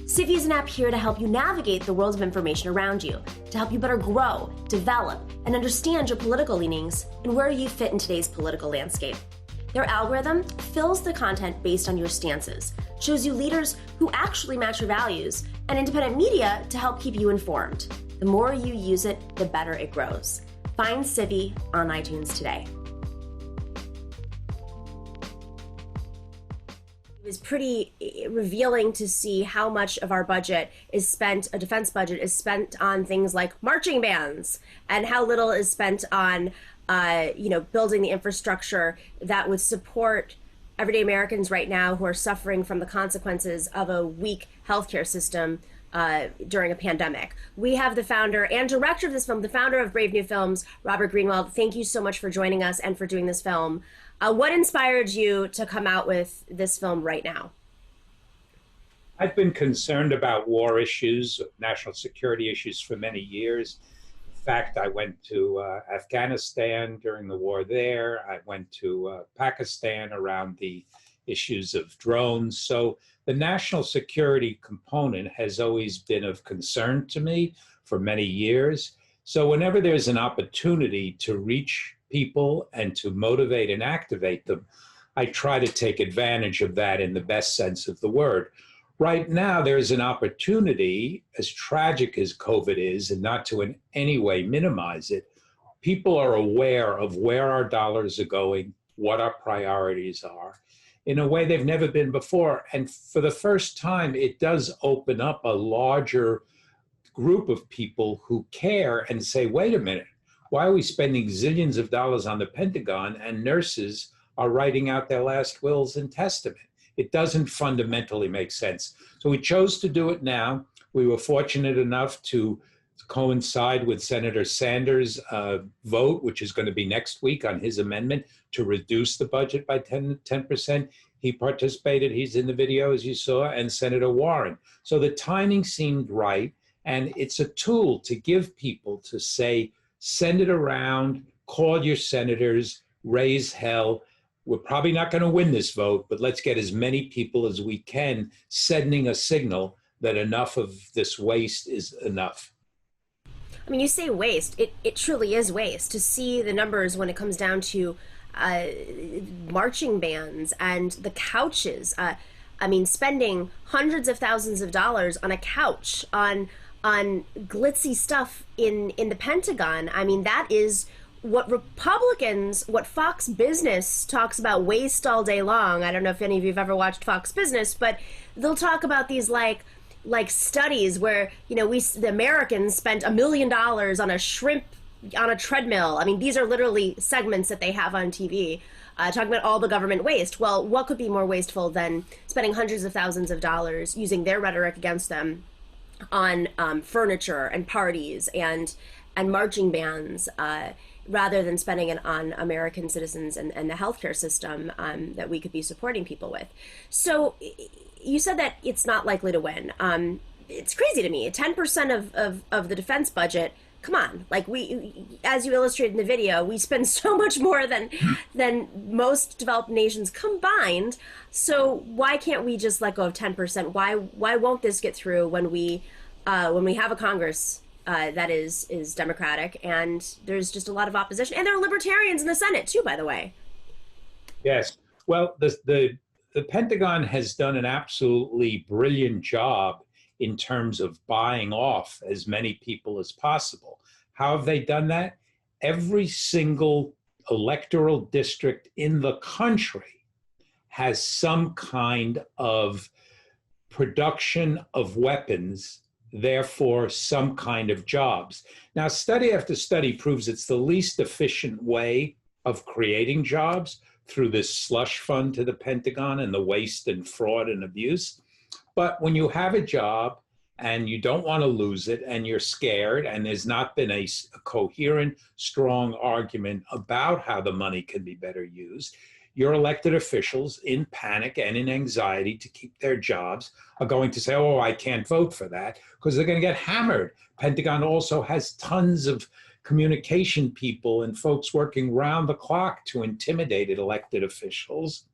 Civvy is an app here to help you navigate the world of information around you, to help you better grow, develop, and understand your political leanings and where you fit in today's political landscape. Their algorithm fills the content based on your stances, shows you leaders who actually match your values, and independent media to help keep you informed. The more you use it, the better it grows. Find Civvy on iTunes today. It was pretty revealing to see how much of our budget is spent, a defense budget is spent on things like marching bands, and how little is spent on, building the infrastructure that would support everyday Americans right now who are suffering from the consequences of a weak healthcare system during a pandemic. We have the founder and director of this film, the founder of Brave New Films, Robert Greenwald. Thank you so much for joining us and for doing this film. What inspired you to come out with this film right now? I've been concerned about war issues, national security issues for many years. In fact, I went to Afghanistan during the war there. I went to Pakistan around the issues of drones. So the national security component has always been of concern to me for many years. So whenever there's an opportunity to reach people and to motivate and activate them, I try to take advantage of that in the best sense of the word. Right now, there's an opportunity, as tragic as COVID is, and not to in any way minimize it, people are aware of where our dollars are going, what our priorities are. in a way they've never been before. And for the first time, it does open up a larger group of people who care and say, wait a minute, why are we spending zillions of dollars on the Pentagon and nurses are writing out their last wills and testament? It doesn't fundamentally make sense. So we chose to do it now. We were fortunate enough to coincide with Senator Sanders' vote, which is going to be next week, on his amendment to reduce the budget by 10%. He participated. He's in the video, as you saw, and Senator Warren. So the timing seemed right. And it's a tool to give people to say, send it around, call your senators, raise hell. We're probably not going to win this vote, but let's get as many people as we can sending a signal that enough of this waste is enough. I mean, you say waste. It truly is waste. To see the numbers when it comes down to marching bands and the couches. I mean, spending hundreds of thousands of dollars on a couch, on glitzy stuff in the Pentagon. I mean, that is what Republicans, what Fox Business talks about waste all day long. I don't know if any of you have ever watched Fox Business, but they'll talk about these like studies where, you know, the Americans spent $1 million on a shrimp on a treadmill. I mean, these are literally segments that they have on TV. Talking about all the government waste. Well, what could be more wasteful than spending hundreds of thousands of dollars using their rhetoric against them on furniture and parties and marching bands, rather than spending it on American citizens and the healthcare system that we could be supporting people with. So you said that it's not likely to win. It's crazy to me. 10% of the defense budget. Come on, like we, as you illustrated in the video, we spend so much more than most developed nations combined. So why can't we just let go of 10%? Why won't this get through when we have a Congress that is Democratic and there's just a lot of opposition, and there are libertarians in the Senate too, by the way. Yes, well, the Pentagon has done an absolutely brilliant job in terms of buying off as many people as possible. How have they done that? Every single electoral district in the country has some kind of production of weapons, therefore some kind of jobs. Now, study after study proves it's the least efficient way of creating jobs through this slush fund to the Pentagon and the waste and fraud and abuse. But when you have a job and you don't want to lose it and you're scared and there's not been a coherent, strong argument about how the money can be better used, your elected officials in panic and in anxiety to keep their jobs are going to say, oh, I can't vote for that, because they're going to get hammered. Pentagon also has tons of communication people and folks working round the clock to intimidate elected officials.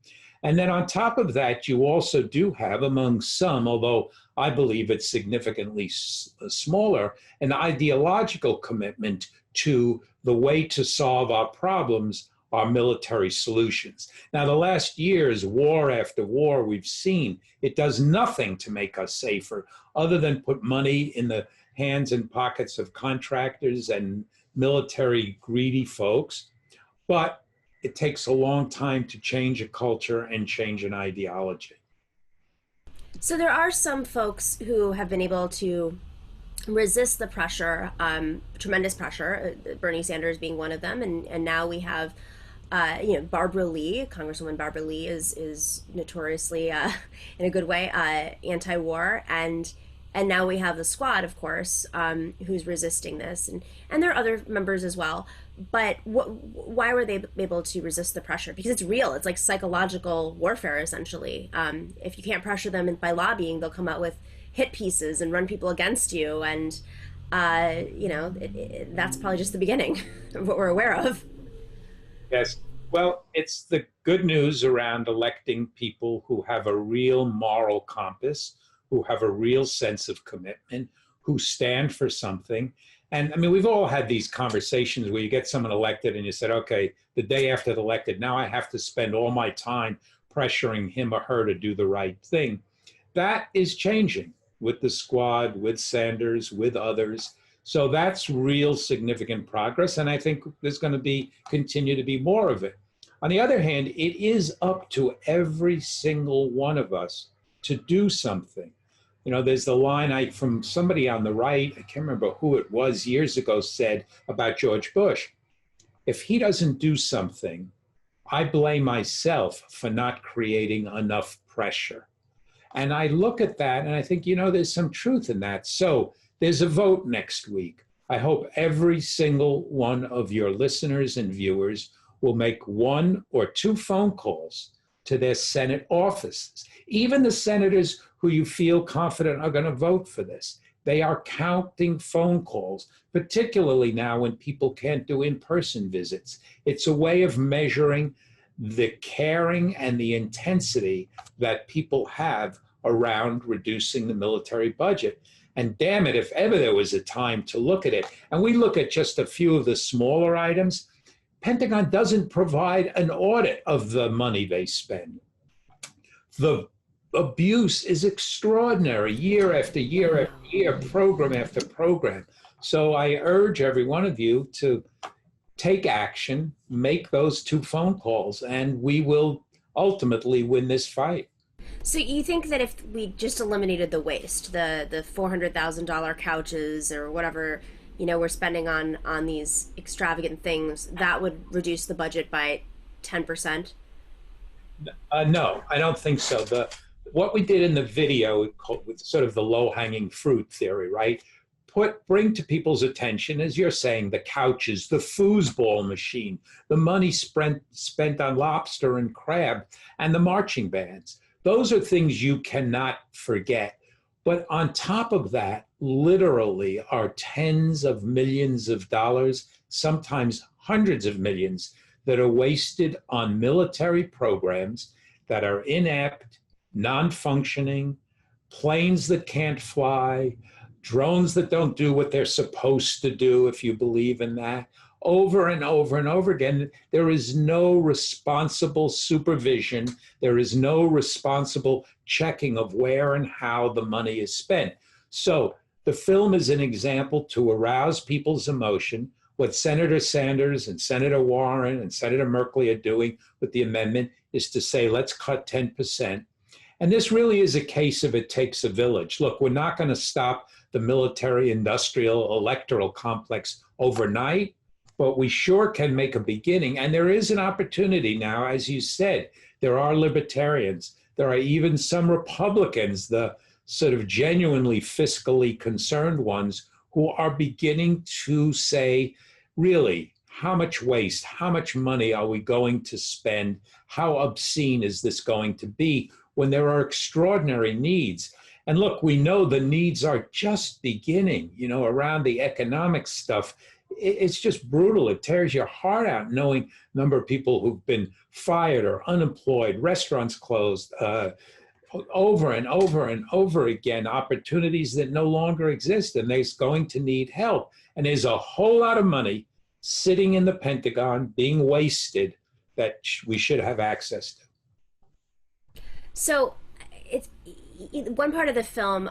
And then on top of that, you also do have, among some, although I believe it's significantly smaller, an ideological commitment to the way to solve our problems are military solutions. Now, the last years, war after war, we've seen it does nothing to make us safer other than put money in the hands and pockets of contractors and military greedy folks. But it takes a long time to change a culture and change an ideology. So there are some folks who have been able to resist the pressure, tremendous pressure, Bernie Sanders being one of them. And now we have, Barbara Lee, Congresswoman Barbara Lee is notoriously, in a good way, anti-war. And now we have the squad, of course, who's resisting this. And there are other members as well. But why were they able to resist the pressure? Because it's real. It's like psychological warfare, essentially. If you can't pressure them by lobbying, they'll come out with hit pieces and run people against you. And, that's probably just the beginning of what we're aware of. Yes. Well, it's the good news around electing people who have a real moral compass, who have a real sense of commitment, who stand for something. And I mean, we've all had these conversations where you get someone elected and you said, okay, the day after they're elected, now I have to spend all my time pressuring him or her to do the right thing. That is changing with the squad, with Sanders, with others. So that's real significant progress. And I think there's going to continue to be more of it. On the other hand, it is up to every single one of us to do something. You know, there's the line from somebody on the right, I can't remember who it was years ago, said about George Bush, if he doesn't do something, I blame myself for not creating enough pressure. And I look at that and I think, you know, there's some truth in that. So there's a vote next week. I hope every single one of your listeners and viewers will make 1 or 2 phone calls to their Senate offices. Even the senators who you feel confident are going to vote for this. They are counting phone calls, particularly now when people can't do in-person visits. It's a way of measuring the caring and the intensity that people have around reducing the military budget. And damn it, if ever there was a time to look at it, and we look at just a few of the smaller items, Pentagon doesn't provide an audit of the money they spend. The abuse is extraordinary, year after year after year, program after program. So I urge every one of you to take action, make those 2 phone calls, and we will ultimately win this fight. So you think that if we just eliminated the waste, the $400,000 couches or whatever, you know, we're spending on these extravagant things, that would reduce the budget by 10%? No, I don't think so. What we did in the video with sort of the low-hanging fruit theory, right? Bring to people's attention, as you're saying, the couches, the foosball machine, the money spent on lobster and crab, and the marching bands. Those are things you cannot forget. But on top of that, literally are tens of millions of dollars, sometimes hundreds of millions, that are wasted on military programs that are inept, non-functioning, planes that can't fly, drones that don't do what they're supposed to do, if you believe in that. Over and over and over again, there is no responsible supervision. There is no responsible checking of where and how the money is spent. So the film is an example to arouse people's emotion. What Senator Sanders and Senator Warren and Senator Merkley are doing with the amendment is to say, let's cut 10%. And this really is a case of it takes a village. Look, we're not going to stop the military-industrial electoral complex overnight, but we sure can make a beginning. And there is an opportunity now, as you said. There are libertarians. There are even some Republicans, the sort of genuinely fiscally concerned ones, who are beginning to say, really, how much waste, how much money are we going to spend? How obscene is this going to be when there are extraordinary needs? And look, we know the needs are just beginning, you know, around the economic stuff. It's just brutal. It tears your heart out knowing number of people who've been fired or unemployed, restaurants closed, over and over and over again, opportunities that no longer exist, and they're going to need help. And there's a whole lot of money sitting in the Pentagon being wasted that we should have access to. So it's one part of the film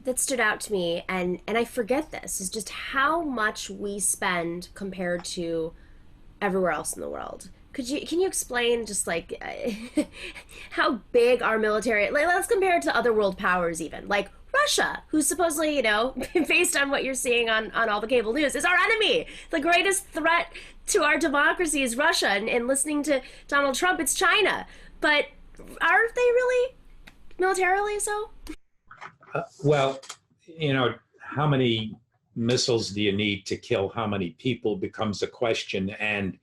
that stood out to me, and I forget this, is just how much we spend compared to everywhere else in the world. Can you explain just like how big our military, like, let's compare it to other world powers, even like Russia, who's supposedly, you know, based on what you're seeing on all the cable news, is our enemy. The greatest threat to our democracy is Russia, and listening to Donald Trump, it's China. But are they really militarily so? Well, you know, how many missiles do you need to kill how many people becomes a question. And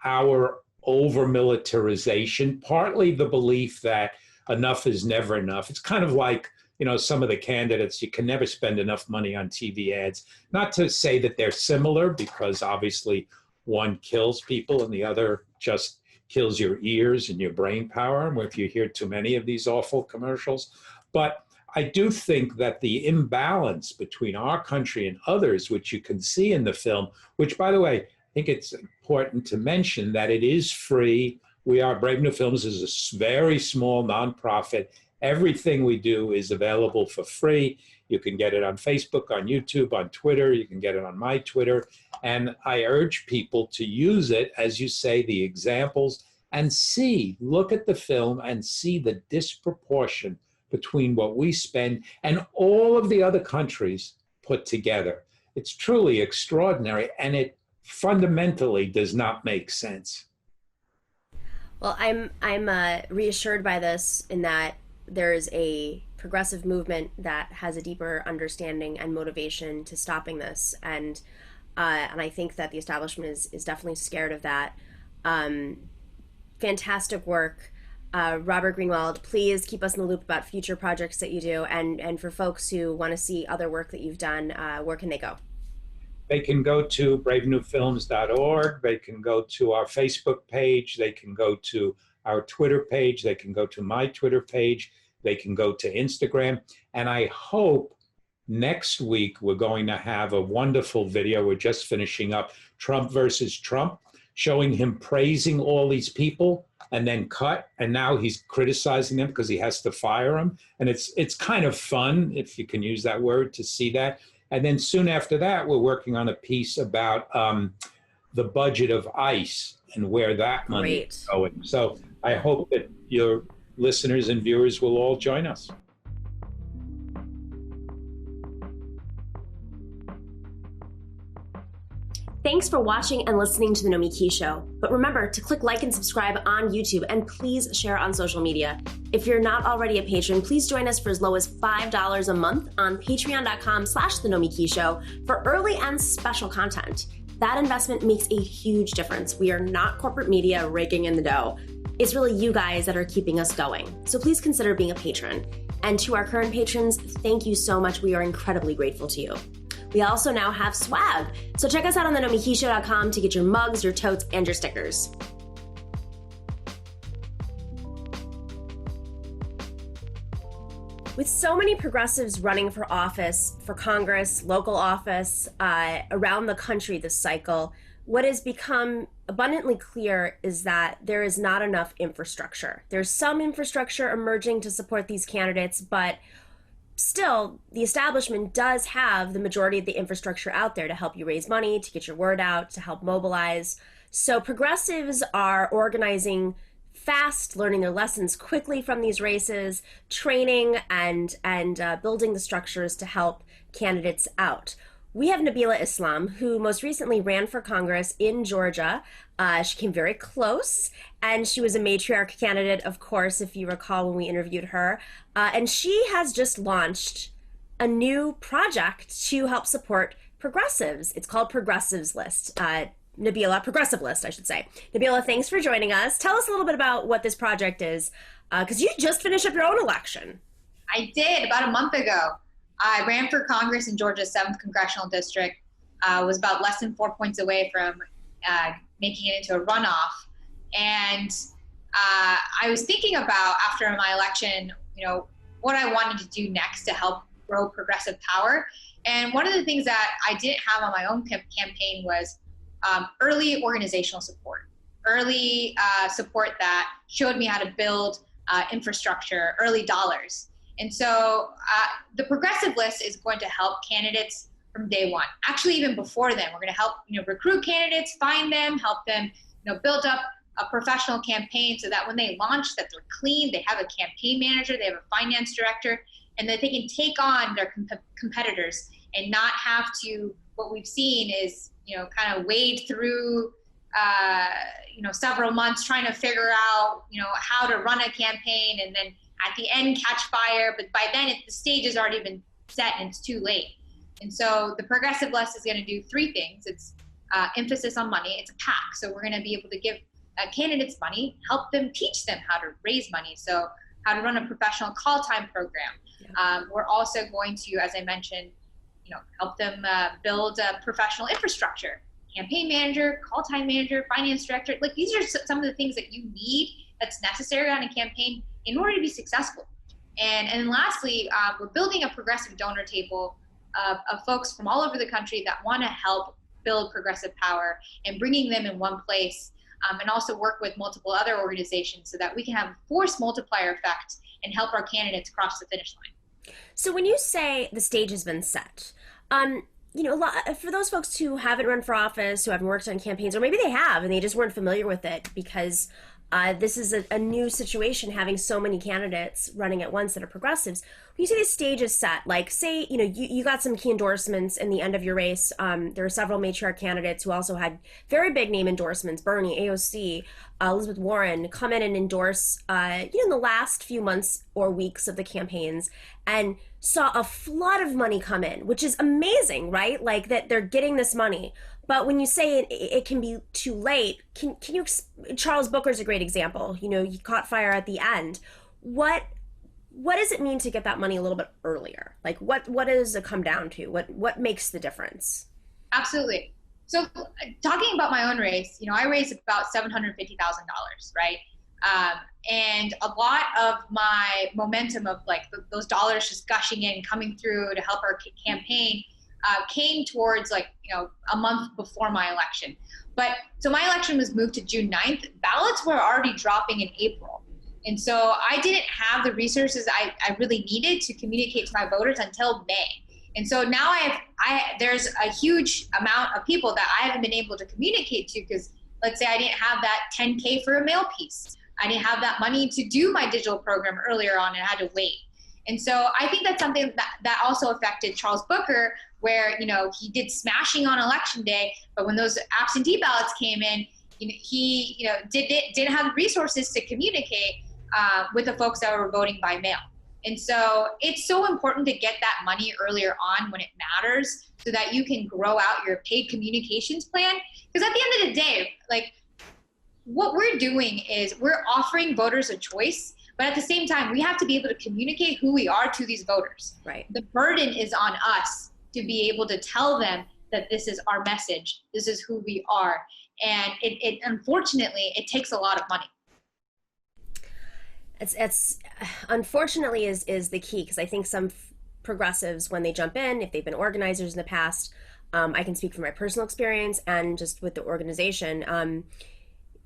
our over-militarization, partly the belief that enough is never enough. It's kind of like, you know, some of the candidates, you can never spend enough money on TV ads. Not to say that they're similar, because obviously one kills people and the other just kills your ears and your brain power if you hear too many of these awful commercials. But I do think that the imbalance between our country and others, which you can see in the film, which, by the way, I think it's important to mention that it is free. Brave New Films is a very small nonprofit, Everything we do is available for free. You can get it on Facebook, on YouTube, on Twitter. You can get it on my Twitter. And I urge people to use it, as you say, the examples, and look at the film and see the disproportion between what we spend and all of the other countries put together. It's truly extraordinary, and it fundamentally does not make sense. Well, I'm reassured by this in that there's a progressive movement that has a deeper understanding and motivation to stopping this, and I think that the establishment is definitely scared of that. Fantastic work, Robert Greenwald. Please keep us in the loop about future projects that you do, and for folks who want to see other work that you've done, where can they go? They can go to bravenewfilms.org. They can go to our Facebook page. They can go to our Twitter page. They can go to my Twitter page. They can go to Instagram. And I hope next week we're going to have a wonderful video. We're just finishing up Trump versus Trump, showing him praising all these people and then cut. And now he's criticizing them because he has to fire them. And it's kind of fun, if you can use that word, to see that. And then soon after that, we're working on a piece about the budget of ICE and where that money is going. So I hope that your listeners and viewers will all join us. Thanks for watching and listening to The Nomiki Show. But remember to click like and subscribe on YouTube, and please share on social media. If you're not already a patron, please join us for as low as $5 a month on patreon.com/The Nomiki Show for early and special content. That investment makes a huge difference. We are not corporate media raking in the dough. It's really you guys that are keeping us going. So please consider being a patron. And to our current patrons, thank you so much. We are incredibly grateful to you. We also now have swag, so check us out on thenomikishow.com to get your mugs, your totes, and your stickers. With so many progressives running for office, for Congress, local office, around the country this cycle, what has become abundantly clear is that there is not enough infrastructure. There's some infrastructure emerging to support these candidates, but still, the establishment does have the majority of the infrastructure out there to help you raise money, to get your word out, to help mobilize. So progressives are organizing fast, learning their lessons quickly from these races, training and building the structures to help candidates out. We have Nabila Islam, who most recently ran for Congress in Georgia. She came very close, and she was a matriarch candidate, of course, if you recall when we interviewed her. And she has just launched a new project to help support progressives. It's called Progressives List. Progressive List, I should say. Nabila, thanks for joining us. Tell us a little bit about what this project is, because you just finished up your own election. I did, about a month ago. I ran for Congress in Georgia's 7th Congressional District, was about less than 4 points away from making it into a runoff. And I was thinking about, after my election, what I wanted to do next to help grow progressive power. And one of the things that I didn't have on my own campaign was early organizational support, early support that showed me how to build infrastructure, early dollars. And so the Progressive List is going to help candidates from day one. Actually, even before then, we're going to help recruit candidates, find them, help them build up a professional campaign so that when they launch, that they're clean, they have a campaign manager, they have a finance director, and that they can take on their competitors and not have to. What we've seen is kind of wade through several months trying to figure out how to run a campaign, and then at the end catch fire, but by then the stage has already been set and it's too late. And so the Progressive List is going to do three things. It's emphasis on money. It's a PAC. So we're going to be able to give candidates money, help them, teach them how to raise money. So how to run a professional call time program. Yeah. We're also going to, as I mentioned, help them build a professional infrastructure, campaign manager, call time manager, finance director. Like, these are some of the things that you need that's necessary on a campaign in order to be successful. And then lastly, we're building a progressive donor table of folks from all over the country that want to help build progressive power, and bringing them in one place and also work with multiple other organizations so that we can have a force multiplier effect and help our candidates cross the finish line. So when you say the stage has been set, for those folks who haven't run for office, who haven't worked on campaigns, or maybe they have and they just weren't familiar with it because this is a new situation, having so many candidates running at once that are progressives. When you say the stage is set, like say, you got some key endorsements in the end of your race. There were several matriarch candidates who also had very big name endorsements, Bernie, AOC, Elizabeth Warren, come in and endorse, in the last few months or weeks of the campaigns, and saw a flood of money come in, which is amazing, right? Like that they're getting this money. But when you say it can be too late, can you? Charles Booker's a great example. He caught fire at the end. What does it mean to get that money a little bit earlier? Like what does it come down to? What makes the difference? Absolutely. So talking about my own race, I raised about $750,000, right? And a lot of my momentum of like those dollars just gushing in, coming through to help our campaign came towards a month before my election. But so my election was moved to June 9th. Ballots were already dropping in April. And so I didn't have the resources I really needed to communicate to my voters until May. And so now there's a huge amount of people that I haven't been able to communicate to because let's say I didn't have that $10K for a mail piece. I didn't have that money to do my digital program earlier on and I had to wait. And so I think that's something that also affected Charles Booker, where, he did smashing on election day, but when those absentee ballots came in, he didn't have the resources to communicate with the folks that were voting by mail. And so it's so important to get that money earlier on when it matters so that you can grow out your paid communications plan. Because at the end of the day, what we're doing is we're offering voters a choice, but at the same time, we have to be able to communicate who we are to these voters. Right. The burden is on us to be able to tell them that this is our message, this is who we are. And it unfortunately, it takes a lot of money. It's unfortunately is the key, because I think some progressives, when they jump in, if they've been organizers in the past, I can speak from my personal experience and just with the organization,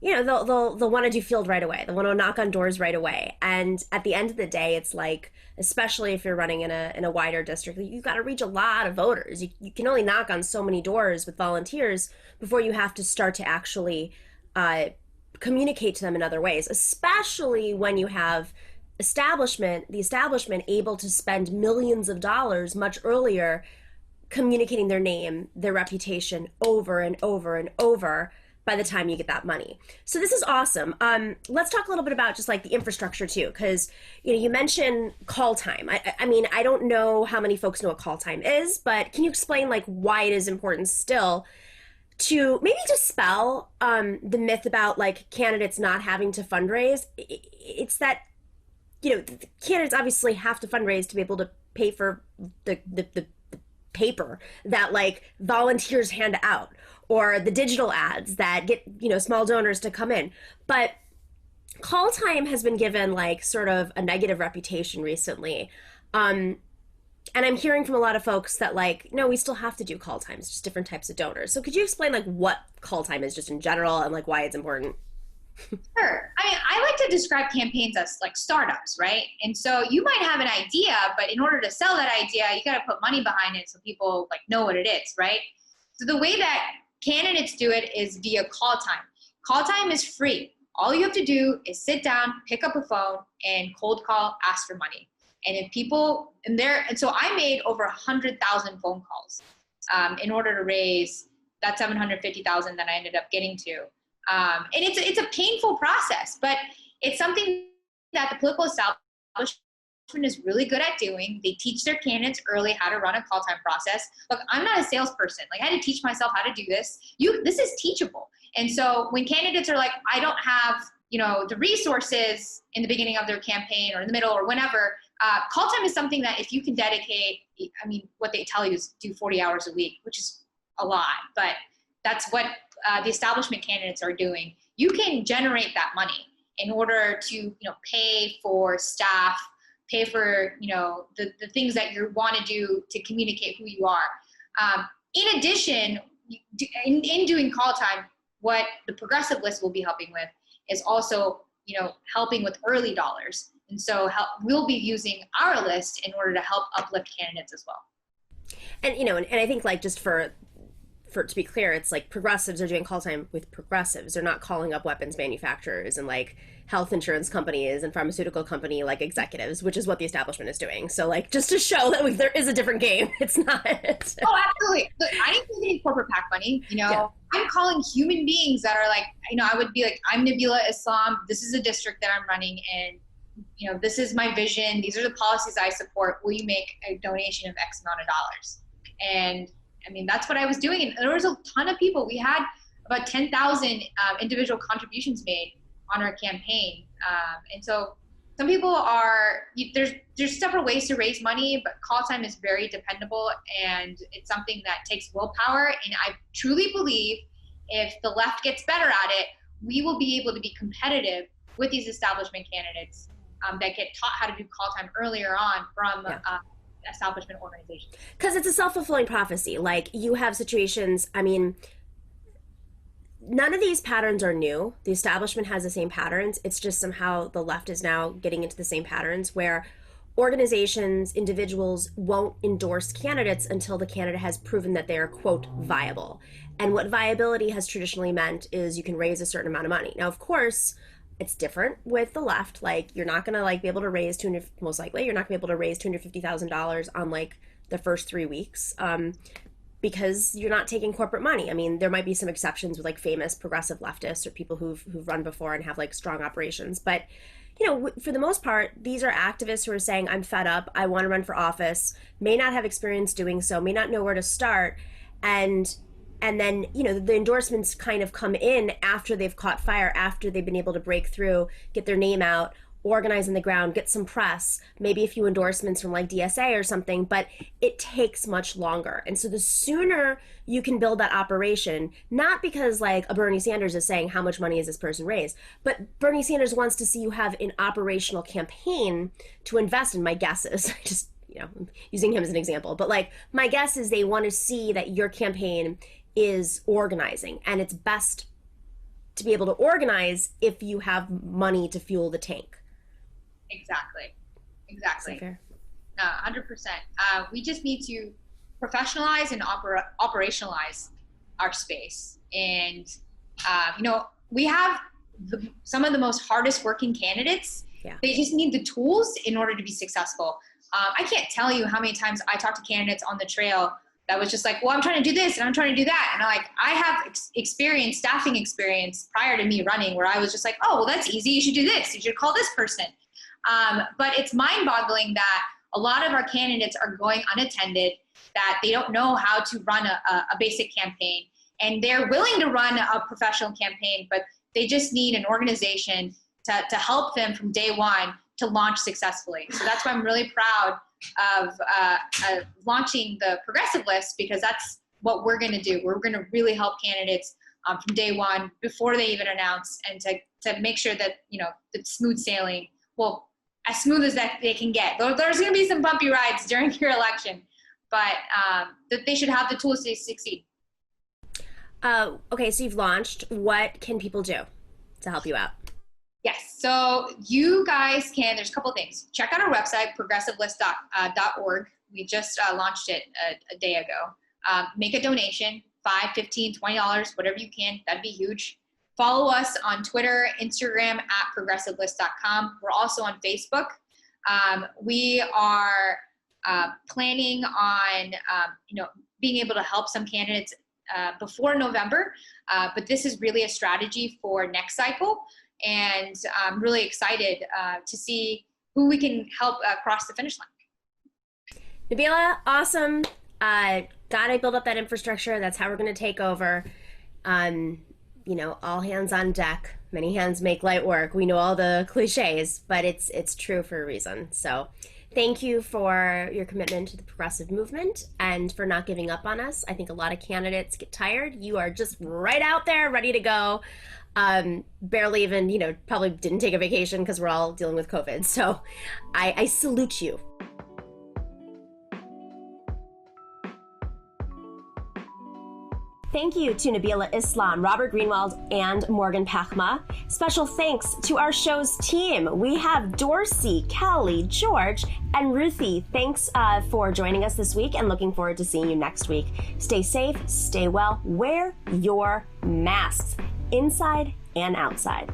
they'll want to do field right away. They'll want to knock on doors right away. And at the end of the day, it's like, especially if you're running in a wider district, you've got to reach a lot of voters. You can only knock on so many doors with volunteers before you have to start to actually communicate to them in other ways, especially when you have the establishment able to spend millions of dollars much earlier communicating their name, their reputation over and over and over by the time you get that money. So this is awesome. Let's talk a little bit about just like the infrastructure too, because you mentioned call time. I mean, I don't know how many folks know what call time is, but can you explain like why it is important still to maybe dispel the myth about like candidates not having to fundraise? It's that candidates obviously have to fundraise to be able to pay for the paper that like volunteers hand out, or the digital ads that get, small donors to come in. But call time has been given like sort of a negative reputation recently. And I'm hearing from a lot of folks that like, no, we still have to do call times, just different types of donors. So could you explain like what call time is just in general and like why it's important? Sure. I mean, I like to describe campaigns as like startups, right? And so you might have an idea, but in order to sell that idea, you got to put money behind it so people like know what it is, right? So the way that candidates do it is via call time. Call time is free. All you have to do is sit down, pick up a phone, and cold call, ask for money. And if people, and so I made over 100,000 phone calls in order to raise that 750,000 that I ended up getting to. And it's a painful process, but it's something that the political establishment is really good at doing. They teach their candidates early how to run a call time process. Look, I'm not a salesperson. Like, I had to teach myself how to do this. This is teachable. And so when candidates are like, I don't have, the resources in the beginning of their campaign or in the middle or whenever, call time is something that if you can dedicate, what they tell you is do 40 hours a week, which is a lot, but that's what the establishment candidates are doing. You can generate that money in order to, pay for staff, pay for, the things that you want to do to communicate who you are. In addition, in doing call time, what the progressive list will be helping with is also, helping with early dollars. And so we'll be using our list in order to help uplift candidates as well. And, and I think like just for to be clear, it's like progressives are doing call time with progressives. They're not calling up weapons manufacturers and like health insurance companies and pharmaceutical company like executives, which is what the establishment is doing. So like just to show that there is a different game. It's not. Oh, absolutely. Look, I didn't think any corporate PAC money. Yeah. I'm calling human beings that are like, I would be like, I'm Nabila Islam. This is a district that I'm running in. This is my vision. These are the policies I support. Will you make a donation of X amount of dollars? And that's what I was doing. And there was a ton of people. We had about 10,000 individual contributions made on our campaign. And so some people there's several ways to raise money, but call time is very dependable and it's something that takes willpower. And I truly believe if the left gets better at it, we will be able to be competitive with these establishment candidates that get taught how to do call time earlier on from establishment organizations. Because it's a self-fulfilling prophecy. Like you have situations, none of these patterns are new. The establishment has the same patterns. It's just somehow the left is now getting into the same patterns where organizations, individuals won't endorse candidates until the candidate has proven that they are, quote, viable. And what viability has traditionally meant is you can raise a certain amount of money. Now, of course, it's different with the left. Like you're not going to be able to raise most likely you're not going to be able to raise $250,000 on like the first 3 weeks because you're not taking corporate money. There might be some exceptions with like famous progressive leftists or people who've run before and have like strong operations. But, for the most part, these are activists who are saying, I'm fed up. I want to run for office, may not have experience doing so, may not know where to start. And then, the endorsements kind of come in after they've caught fire, after they've been able to break through, get their name out, organize on the ground, get some press, maybe a few endorsements from like DSA or something, but it takes much longer. And so the sooner you can build that operation, not because like a Bernie Sanders is saying how much money has this person raised, but Bernie Sanders wants to see you have an operational campaign to invest in. My guess is, just, using him as an example, but like my guess is they want to see that your campaign is organizing, and it's best to be able to organize if you have money to fuel the tank. Exactly. Is that fair? 100%. We just need to professionalize and operationalize our space. And, we have some of the most hardest working candidates. Yeah. They just need the tools in order to be successful. I can't tell you how many times I talk to candidates on the trail that was just like, well, I'm trying to do this and I'm trying to do that. And I have staffing experience prior to me running where I was just like, oh, well, that's easy. You should do this. You should call this person. But it's mind-boggling that a lot of our candidates are going unattended, that they don't know how to run a basic campaign. And they're willing to run a professional campaign, but they just need an organization to help them from day one to launch successfully. So that's why I'm really proud of launching the progressive list, because that's what we're going to do. We're going to really help candidates from day one before they even announce, and to make sure that, it's smooth sailing. Well, as smooth as that they can get. There's going to be some bumpy rides during your election, but that they should have the tools to succeed. Okay, so you've launched. What can people do to help you out? Yes, so you guys can, there's a couple things. Check out our website, progressivelist.org. We just launched it a day ago. Make a donation, $5, $15, $20, whatever you can. That'd be huge. Follow us on Twitter, Instagram, @progressivelist.com. We're also on Facebook. We are planning on, being able to help some candidates before November, but this is really a strategy for next cycle. And I'm really excited to see who we can help cross the finish line. Nabila, awesome. Gotta build up that infrastructure. That's how we're going to take over. All hands on deck. Many hands make light work. We know all the cliches, but it's true for a reason. So thank you for your commitment to the progressive movement and for not giving up on us. I think a lot of candidates get tired. You are just right out there, ready to go. Barely even, probably didn't take a vacation because we're all dealing with COVID. So I salute you. Thank you to Nabila Islam, Robert Greenwald, and Morgan Pachma. Special thanks to our show's team. We have Dorsey, Kelly, George, and Ruthie. Thanks for joining us this week and looking forward to seeing you next week. Stay safe, stay well, wear your masks inside and outside.